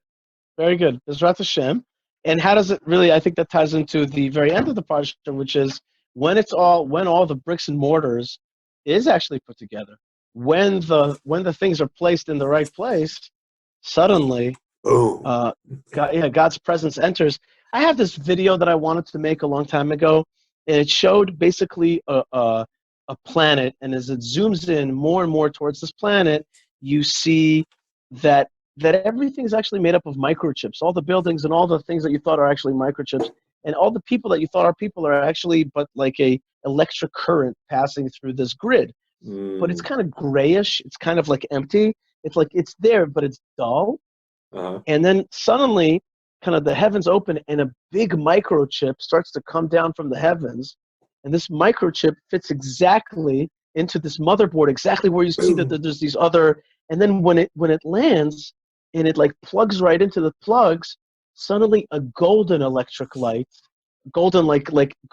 Very good. Bezrat Hashem. And how does it really, I think that ties into the very end of the parsha, which is when all the bricks and mortars is actually put together, when the things are placed in the right place, suddenly God's presence enters. I have this video that I wanted to make a long time ago, and it showed basically a a planet, and as it zooms in more and more towards this planet, you see that everything is actually made up of microchips. All the buildings and all the things that you thought are actually microchips, and all the people that you thought are people are actually but like a electric current passing through this grid. But it's kind of grayish. It's kind of like empty. It's like it's there, but it's dull. And then suddenly, kind of the heavens open, and a big microchip starts to come down from the heavens. And this microchip fits exactly into this motherboard, exactly where you see that there's these other. And then when it lands, and it like plugs right into the plugs, suddenly a golden electric light, golden like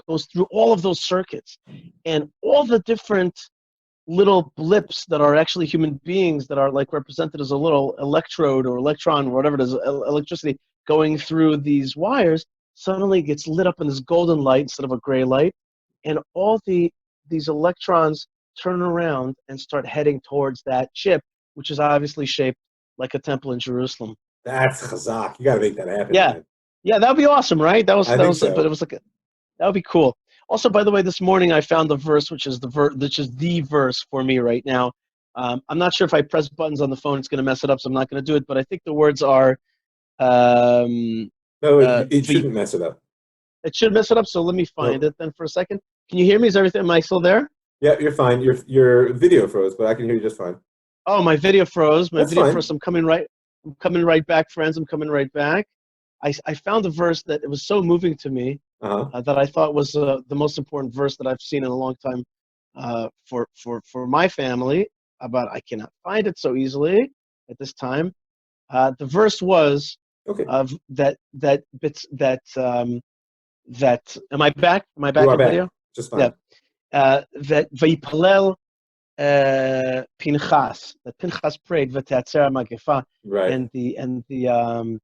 goes through all of those circuits, and all the different little blips that are actually human beings that are like represented as a little electrode or electron or whatever it is, electricity going through these wires, suddenly gets lit up in this golden light instead of a gray light, and all these electrons turn around and start heading towards that chip, which is obviously shaped like a temple in Jerusalem. That's chazak. You got to make that happen. Yeah, man. yeah, that would be awesome, right? That was So. but it was like that would be cool. Also, by the way, this morning I found the verse, which is the verse for me right now. I'm not sure if I press buttons on the phone, it's going to mess it up, so I'm not going to do it. But I think the words are. No, it shouldn't mess it up. It should mess it up. So let me find it then for a second. Can you hear me? Is everything? Am I still there? Yeah, you're fine. Your video froze, but I can hear you just fine. Oh, my video froze. That's fine. Froze. I'm coming right back, friends. I'm coming right back. I found a verse that it was so moving to me that I thought was the most important verse that I've seen in a long time for my family. But I cannot find it so easily at this time. The verse was that. Am I back? Am I back in the video? Just fine. Yeah. That Vayipalel Pinchas. That Pinchas prayed v'tatzer magefa. Right. And the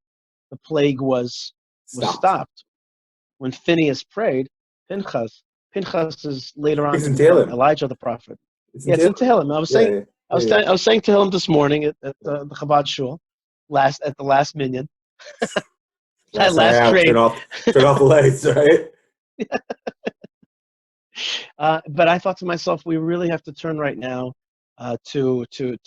plague was stopped. When Phineas prayed, Pinchas is later on Elijah the prophet. It's in Tehillim. I was saying Tehillim this morning at the Chabad Shul, at the last minyan. That last train. Turn off the lights, right? But I thought to myself, we really have to turn right now to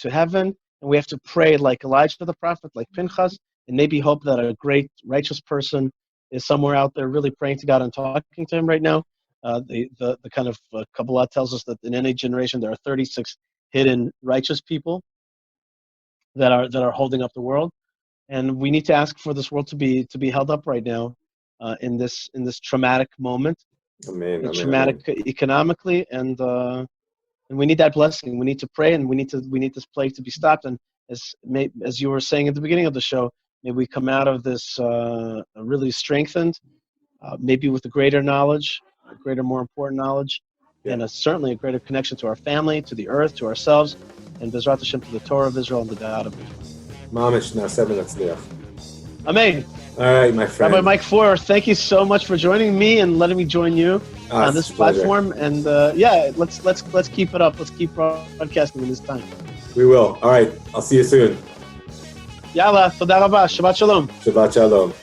heaven, and we have to pray like Elijah the prophet, like Pinchas, and maybe hope that a great righteous person is somewhere out there really praying to God and talking to him right now. The kind of Kabbalah tells us that in any generation there are 36 hidden righteous people that are holding up the world, and we need to ask for this world to be held up right now in this traumatic moment. Amen. Traumatic economically, and we need that blessing. We need to pray, and we need this plague to be stopped. And as you were saying at the beginning of the show, may we come out of this really strengthened, maybe with a greater knowledge, a greater, more important knowledge, and certainly a greater connection to our family, to the earth, to ourselves, and Bezrat Hashem, to the Torah of Israel and the Da'at of Israel. Mamish na'aseh v'natzliach. Amen. All right, my friend. Rabbi Mike Feuer, thank you so much for joining me and letting me join you on this platform. And let's keep it up. Let's keep broadcasting in this time. We will. All right. I'll see you soon. Yalla, toda rabba. Shabbat shalom. Shabbat shalom.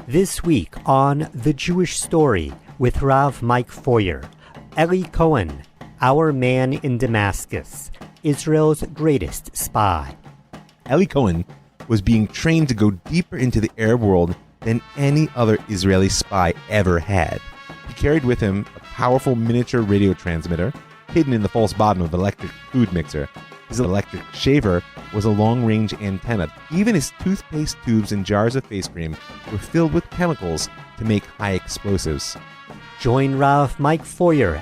This week on The Jewish Story with Rav Mike Feuer, Eli Cohen, our man in Damascus, Israel's greatest spy. Eli Cohen was being trained to go deeper into the Arab world than any other Israeli spy ever had. He carried with him a powerful miniature radio transmitter hidden in the false bottom of an electric food mixer. His electric shaver was a long-range antenna. Even his toothpaste tubes and jars of face cream were filled with chemicals to make high explosives. Join Rav Mike Feuer